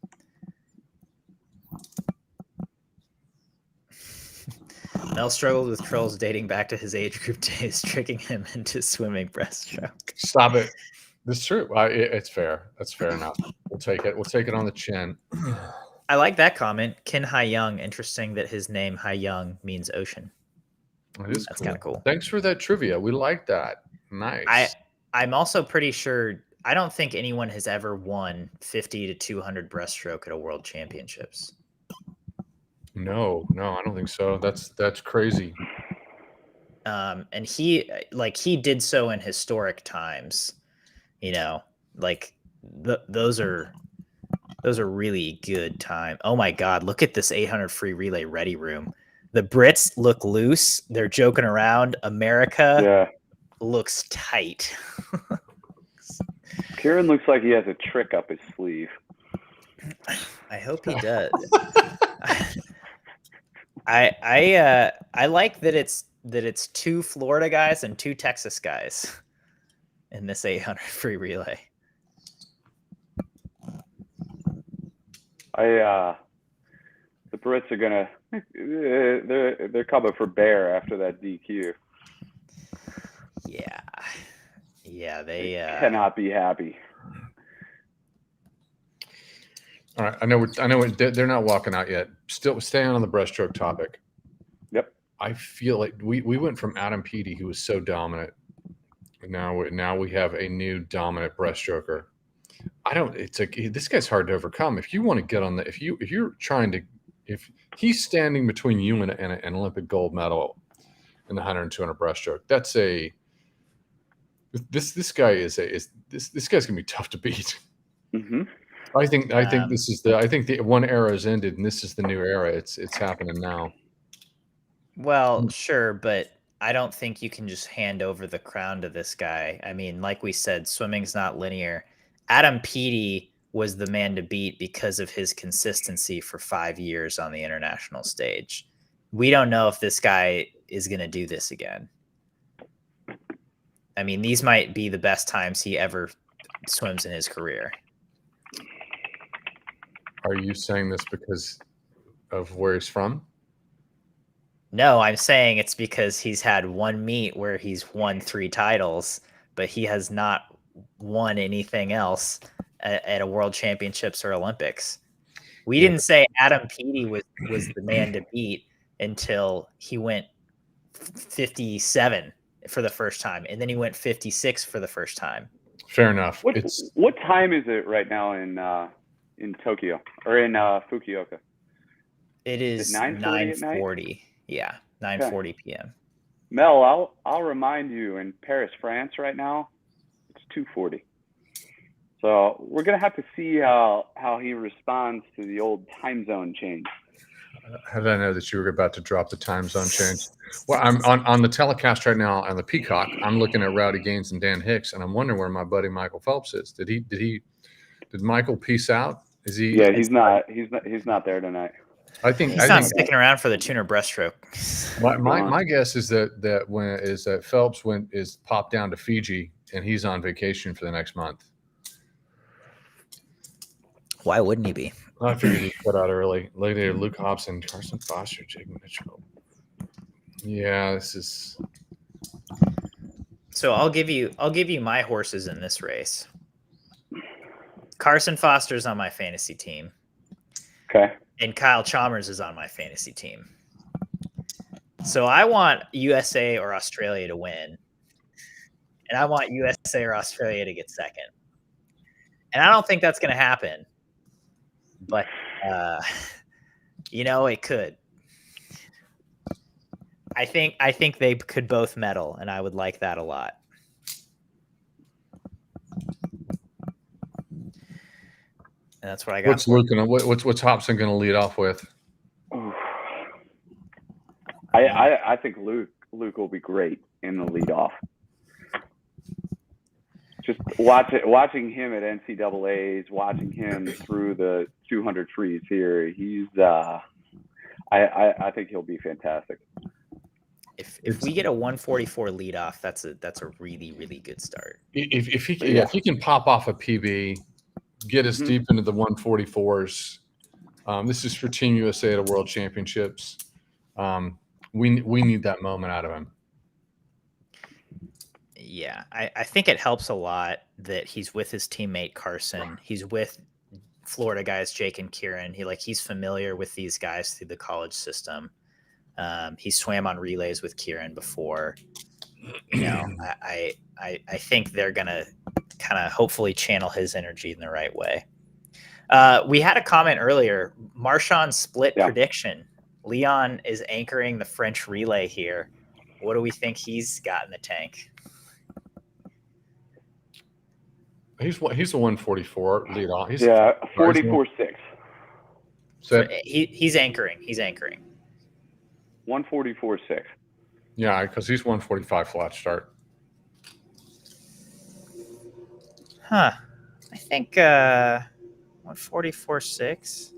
Mel struggled with trolls dating back to his age group days, tricking him into swimming breaststroke. Stop it. That's true. It's fair. That's fair enough. We'll take it. We'll take it on the chin. I like that comment. Kin Hai Young. Interesting that his name Hai Young means ocean. That's kind of cool. Thanks for that trivia. We like that. Nice. I'm also pretty sure. I don't think anyone has ever won 50 to 200 breaststroke at a world championships. No, I don't think so. That's crazy. And he did so in historic times. You know, like those are really good time. Oh my God, look at this 800 free relay ready room. The Brits look loose. They're joking around. America looks tight. Kieran looks like he has a trick up his sleeve. I hope he does. I like that it's 2 Florida guys and 2 Texas guys in this 800 free relay. The Brits are gonna they're coming for bear after that DQ. Yeah, they cannot be happy. All right, I know they're not walking out yet. Still staying on the breaststroke topic. Yep. I feel like we went from Adam Peaty, who was so dominant. Now we have a new dominant breaststroker. This guy's hard to overcome. If you want to get on if he's standing between you and an Olympic gold medal in the 100 and 200 breaststroke, this guy's gonna be tough to beat. Mm-hmm. I think the one era has ended and this is the new era. It's happening now. Well, sure, but I don't think you can just hand over the crown to this guy. I mean, like we said, swimming's not linear. Adam Peaty was the man to beat because of his consistency for 5 years on the international stage. We don't know if this guy is going to do this again. I mean, these might be the best times he ever swims in his career. Are you saying this because of where he's from? No, I'm saying it's because he's had one meet where he's won 3 titles, but he has not won anything else at a world championships or Olympics. We didn't say Adam Peaty was the man to beat until he went 57 for the first time, and then he went 56 for the first time. Fair enough. What time is it right now in Tokyo or in Fukuoka? It is 9:40. Yeah, 9:40 p.m. Mel, I'll remind you, in Paris, France right now, it's 2:40. So we're gonna have to see how he responds to the old time zone change. How did I know that you were about to drop the time zone change? Well, I'm on the telecast right now on the Peacock. I'm looking at Rowdy Gaines and Dan Hicks, and I'm wondering where my buddy Michael Phelps is. Did Michael peace out Is he? Yeah, he's not there tonight. I think He's not sticking around for the tuner breaststroke. my guess is that Phelps is popped down to Fiji and he's on vacation for the next month. Why wouldn't he be? I figured he'd cut out early. Later, Luke Hobson, Carson Foster, Jake Mitchell. Yeah, this is. So I'll give you my horses in this race. Carson Foster's on my fantasy team. Okay. And Kyle Chalmers is on my fantasy team. So I want USA or Australia to win. And I want USA or Australia to get second. And I don't think that's going to happen. But, it could. I think they could both medal, and I would like that a lot. And that's what I got. What's Luke gonna? What's Hobson going to lead off with? I think Luke will be great in the leadoff. Just watching him at NCAA's, watching him through the 200 freeze here, he's I think he'll be fantastic. If we get a 144 leadoff, that's a really, really good start. If he can pop off a PB, get us deep into the 144s. This is for Team USA at a World Championships. We need that moment out of him. Yeah, I think it helps a lot that he's with his teammate Carson. He's with Florida guys Jake and Kieran. He's familiar with these guys through the college system. He swam on relays with Kieran before. I think they're gonna kind of hopefully channel his energy in the right way. We had a comment earlier. Marshawn's split prediction. Leon is anchoring the French relay here. What do we think he's got in the tank? He's a 144 lead on. He's 44.6. So he's anchoring. He's anchoring. 144.6. Yeah, because he's 145 flat start. Huh. I think 144.6.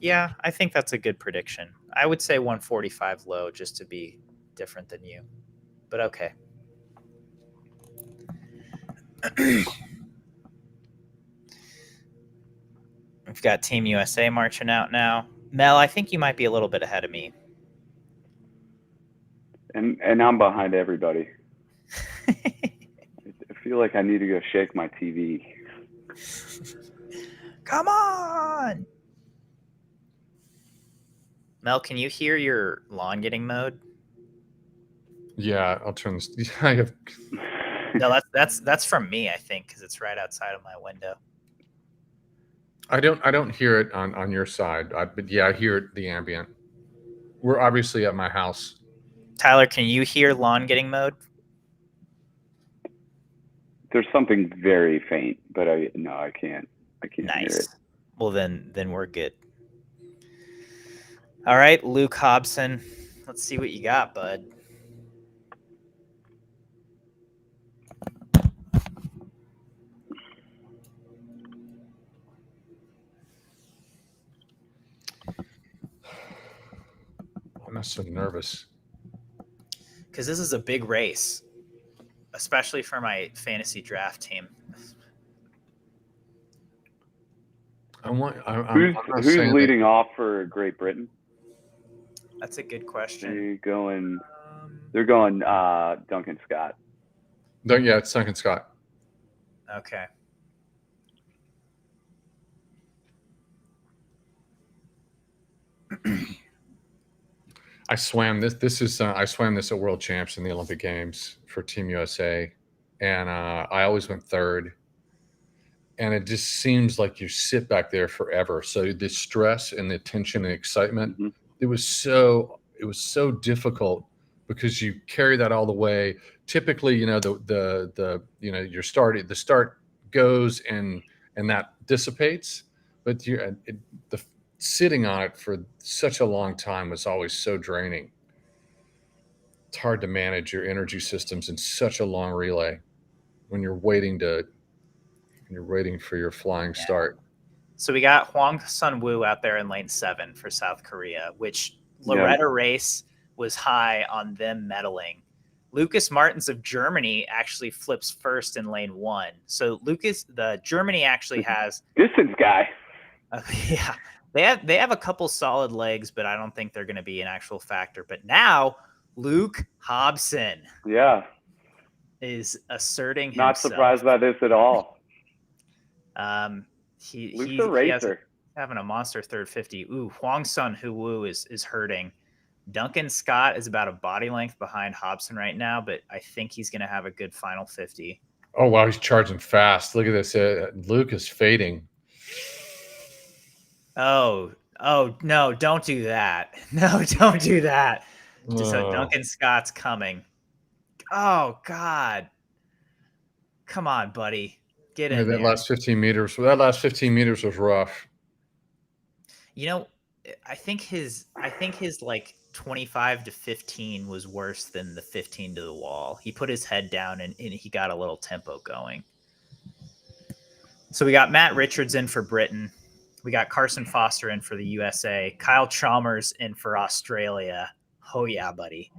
Yeah, I think that's a good prediction. I would say 145 low just to be different than you. But okay. We've got Team USA marching out now. Mel, I think you might be a little bit ahead of me. And I'm behind everybody. I feel like I need to go shake my TV. Come on! Mel, can you hear your lawn getting mowed? Yeah, I'll turn this. I have. No, that's from me, I think, because it's right outside of my window. I don't hear it on your side, but yeah, I hear it, the ambient. We're obviously at my house. Tyler, can you hear lawn getting mowed? There's something very faint, but I can't Nice. hear it. Well, then we're good. All right, Luke Hobson. Let's see what you got, bud. I'm not so nervous. Because this is a big race, especially for my fantasy draft team. Who's leading off for Great Britain? That's a good question. They're going Duncan Scott. Yeah, it's Duncan Scott. Okay. I swam this. I swam this at World Champs in the Olympic Games for Team USA, and I always went third. And it just seems like you sit back there forever. So the stress and the tension and excitement, it was so difficult because you carry that all the way. Typically, the start goes and that dissipates, but the sitting on it for such a long time was always so draining. It's hard to manage your energy systems in such a long relay when you're waiting to You're waiting for your flying Yeah. start. So we got Hwang Sun-woo out there in lane 7 for South Korea, which Loretta Race was high on them medaling. Lucas Martins of Germany actually flips first in lane 1. So Germany actually has distance guy. Yeah, they have a couple solid legs, but I don't think they're going to be an actual factor. But now Luke Hobson, is asserting himself. Not surprised by this at all. Luke's a racer. Having a monster third 50. Ooh, Hwang Sun-woo is hurting. Duncan Scott is about a body length behind Hobson right now, but I think he's going to have a good final 50. Oh, wow. He's charging fast. Look at this. Luke is fading. Oh, no, don't do that. No, don't do that. So Duncan Scott's coming. Oh, God. Come on, buddy. Get in there. That last 15 meters was rough. You know, I think his like 25 to 15 was worse than the 15 to the wall. He put his head down and he got a little tempo going. So we got Matt Richards in for Britain. We got Carson Foster in for the USA. Kyle Chalmers in for Australia. Oh, yeah, buddy.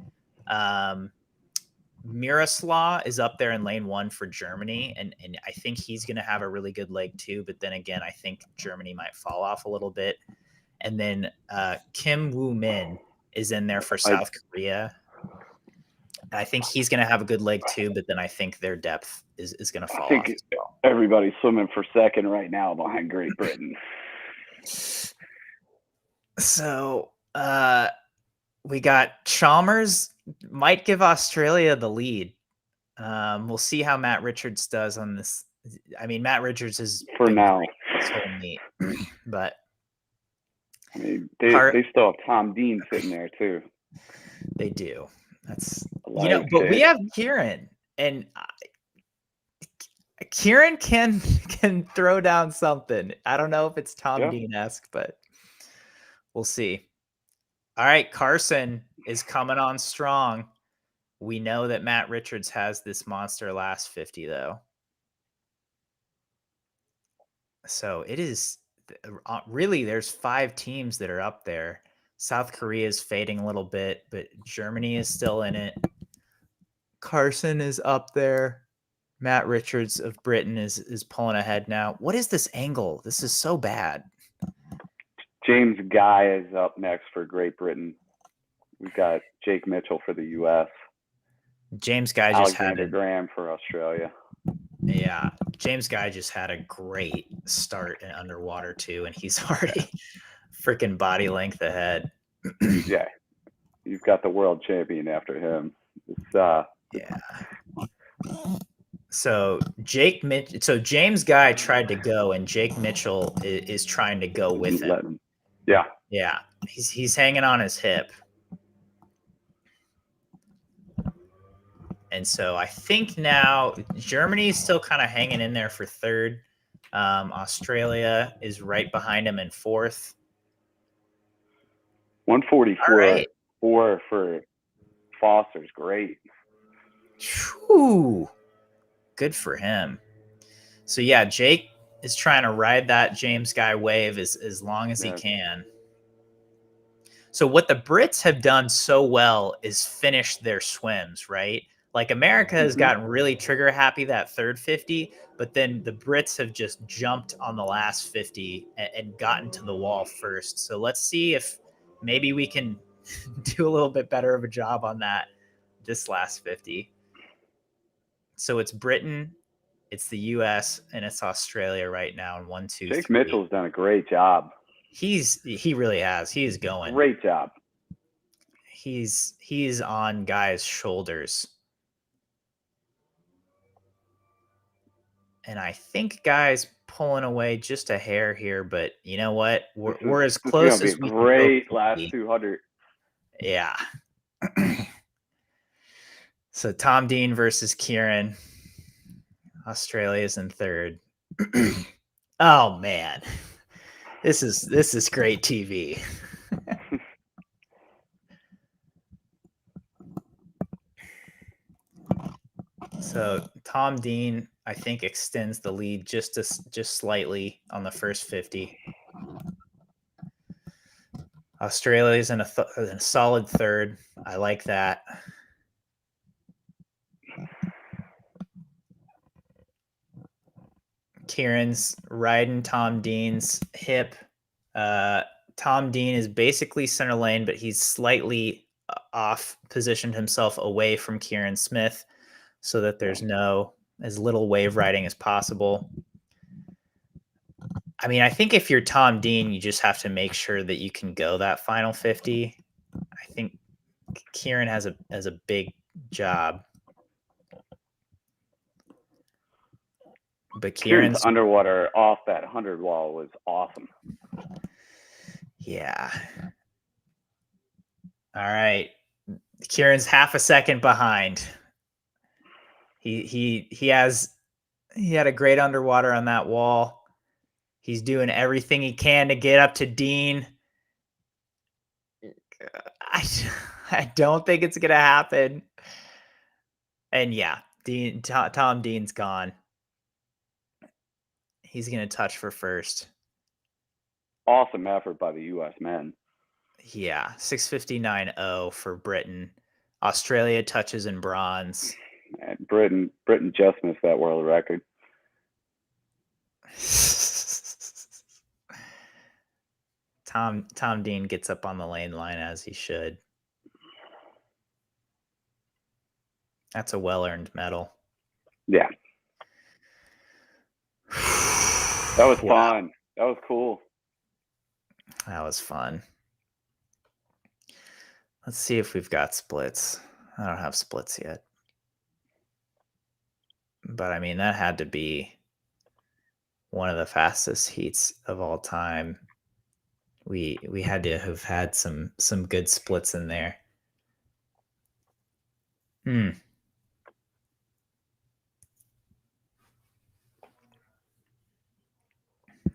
Miroslav is up there in lane 1 for Germany, and I think he's going to have a really good leg too. But then again, I think Germany might fall off a little bit. And then Kim Woo-min is in there for South Korea. I think he's going to have a good leg too, but then I think their depth is going to fall off as well. Everybody's swimming for second right now behind Great Britain. So we got Chalmers might give Australia the lead. We'll see how Matt Richards does on this. I mean, Matt Richards is for now this whole meet, but I mean, they still have Tom Dean sitting there too. They do. That's but we have Kieran, and Kieran can throw down something. I don't know if it's Tom Dean-esque, but we'll see. All right, Carson is coming on strong. We know that Matt Richards has this monster last 50, though. So it is really, there's 5 teams that are up there. South Korea is fading a little bit, but Germany is still in it. Carson is up there. Matt Richards of Britain is pulling ahead now. What is this angle? This is so bad. James Guy is up next for Great Britain. We've got Jake Mitchell for the U.S. James Guy just Alexander Graham for Australia. Yeah, James Guy just had a great start in underwater too, and he's already freaking body length ahead. Yeah, you've got the world champion after him. Yeah. So James Guy tried to go, and Jake Mitchell is trying to go with him. Yeah. Yeah, he's hanging on his hip. And so I think now Germany is still kind of hanging in there for third. Australia is right behind him in fourth. 144 for Foster's great. Whew. Good for him. So yeah, Jake is trying to ride that James Guy wave as long as he can. So what the Brits have done so well is finish their swims, right? Like America has gotten really trigger happy that third 50, but then the Brits have just jumped on the last 50 and gotten to the wall first. So let's see if maybe we can do a little bit better of a job on that this last 50. So it's Britain, it's the US, and it's Australia right now in 1, 2, 3. Jake Mitchell's done a great job. He really has. He is going. Great job. He's on guys' shoulders. And I think Guy's pulling away just a hair here, but you know what? We're as close as we can. Great last 200. Yeah. So Tom Dean versus Kieran. Australia's in third. Oh man. This is great TV. So Tom Dean, I think extends the lead just slightly on the first 50. Australia's in a solid third. I like that. Kieran's riding Tom Dean's hip. Tom Dean is basically center lane, but he's slightly off positioned himself away from Kieran Smith so that there's as little wave riding as possible. I mean, I think if you're Tom Dean, you just have to make sure that you can go that final 50. I think Kieran has a big job. But Kieran's underwater off that 100 wall was awesome. Yeah. All right. Kieran's half a second behind. He had a great underwater on that wall. He's doing everything he can to get up to Dean. I don't think it's gonna happen. And yeah, Tom Dean's gone. He's gonna touch for first. Awesome effort by the U.S. men. Yeah, 6:59.0 for Britain. Australia touches in bronze. And Britain just missed that world record. Tom Dean gets up on the lane line as he should. That's a well-earned medal. Yeah. That was fun. That was cool. That was fun. Let's see if we've got splits. I don't have splits yet. But I mean, that had to be one of the fastest heats of all time. We had to have had some good splits in there.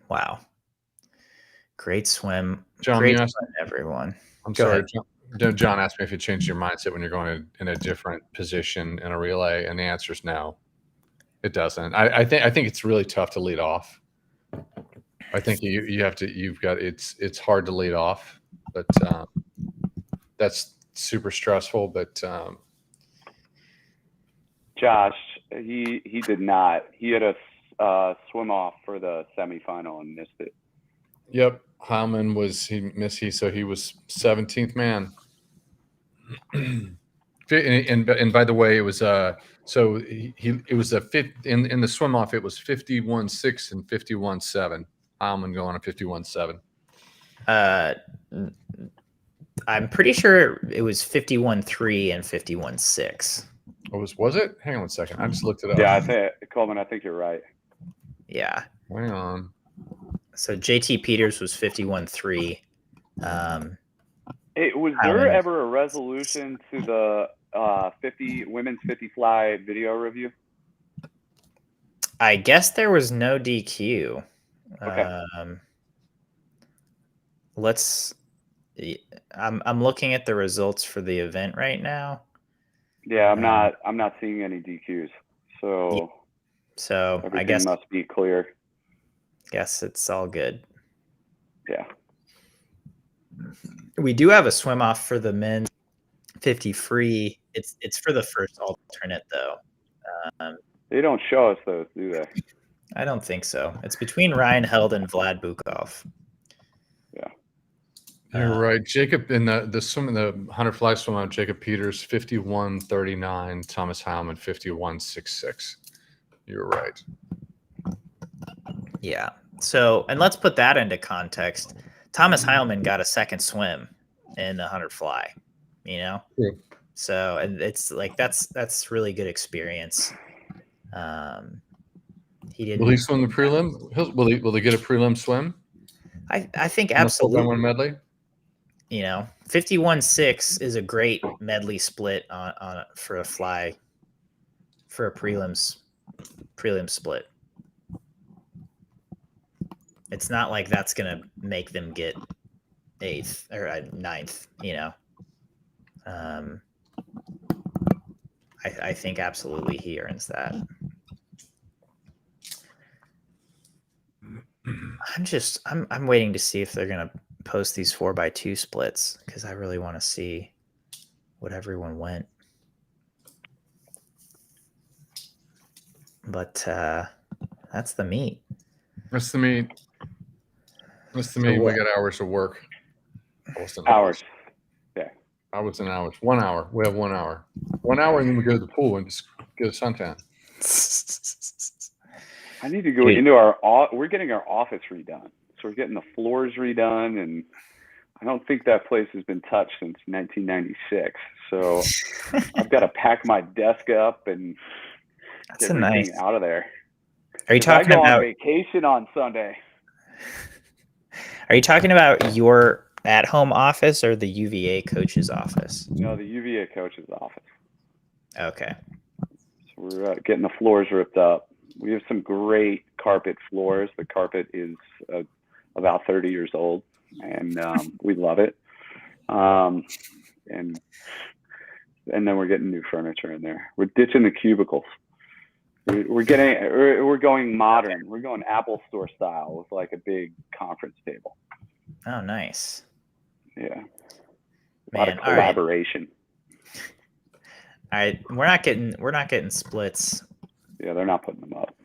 Wow. Great swim. John, Great swim, everyone. I'm sorry. John asked me if you changed your mindset when you're going in a different position in a relay, and the answer is no. It doesn't. I think it's really tough to lead off. I think it's hard to lead off, but that's super stressful. But Josh, he did not. He had a swim off for the semifinal and missed it. Yep, Heilman so he was 17th man. And by the way, it was so it was a fifth in the swim off. It was 51.6 and 51.7. Heilman going on 51.7. I'm pretty sure it was 51.3 and 51.6. Was it? Hang on one second. I just looked it up. Yeah, Coleman, I think you're right. Yeah. Hang on. So JT Peters was 51.3. Hey, was there ever a resolution to the women's 50 fly video review? I guess there was no DQ. Okay. I'm looking at the results for the event right now. Yeah, I'm not seeing any DQs. So I guess must be clear. Guess it's all good. Yeah. We do have a swim off for the men's 50 free. It's for the first alternate though. They don't show us those, do they? I don't think so. It's between Ryan Held and Vlad Bukov. Yeah. You're right. Jacob in the swim in the 100 fly swim out, Jacob Peters 51.39, Thomas Heilman 51.66. You're right. Yeah. So, and let's put that into context. Thomas Heilman got a second swim in the 100 fly, you know? True. So, and it's like, that's really good experience. He didn't. Will he swim the prelim? Will he get a prelim swim? I think absolutely. One medley. You know, 51.6 is a great medley split on for a fly for a prelim split. It's not like that's going to make them get 8th or 9th, you know. I think absolutely he earns that. I'm waiting to see if they're gonna post these 4x2 splits because I really want to see what everyone went. But that's the meet. That's the meet. That's the So meet. We what- got hours of work. Hours. Hours and hours. 1 hour. We have 1 hour. 1 hour, and then we go to the pool and just go to suntan. I need to go Dude. into we're getting our office redone. So we're getting the floors redone, and I don't think that place has been touched since 1996. So I've got to pack my desk up and That's get a everything nice. out of there. Are you 'Cause I talking go on about? vacation on Sunday. Are you talking about your at-home office or the UVA coach's office? No, the UVA coach's office. Okay. So we're getting the floors ripped up. We have some great carpet floors. The carpet is about 30 years old, and we love it. And then we're getting new furniture in there. We're ditching the cubicles. We're going modern. We're going Apple Store style with like a big conference table. Oh, nice. Yeah, a lot of Man, all right. collaboration. All right, we're not getting splits. Yeah, they're not putting them up.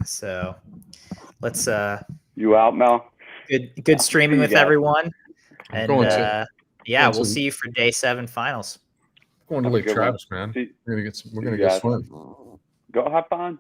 So let's You out, Mel? good streaming you with guys. everyone. And going to- yeah, going we'll to- see you for day 7 finals. Going to Have a Lake good one. Travis, man. See- We're gonna you go guys. swim. Go have fun.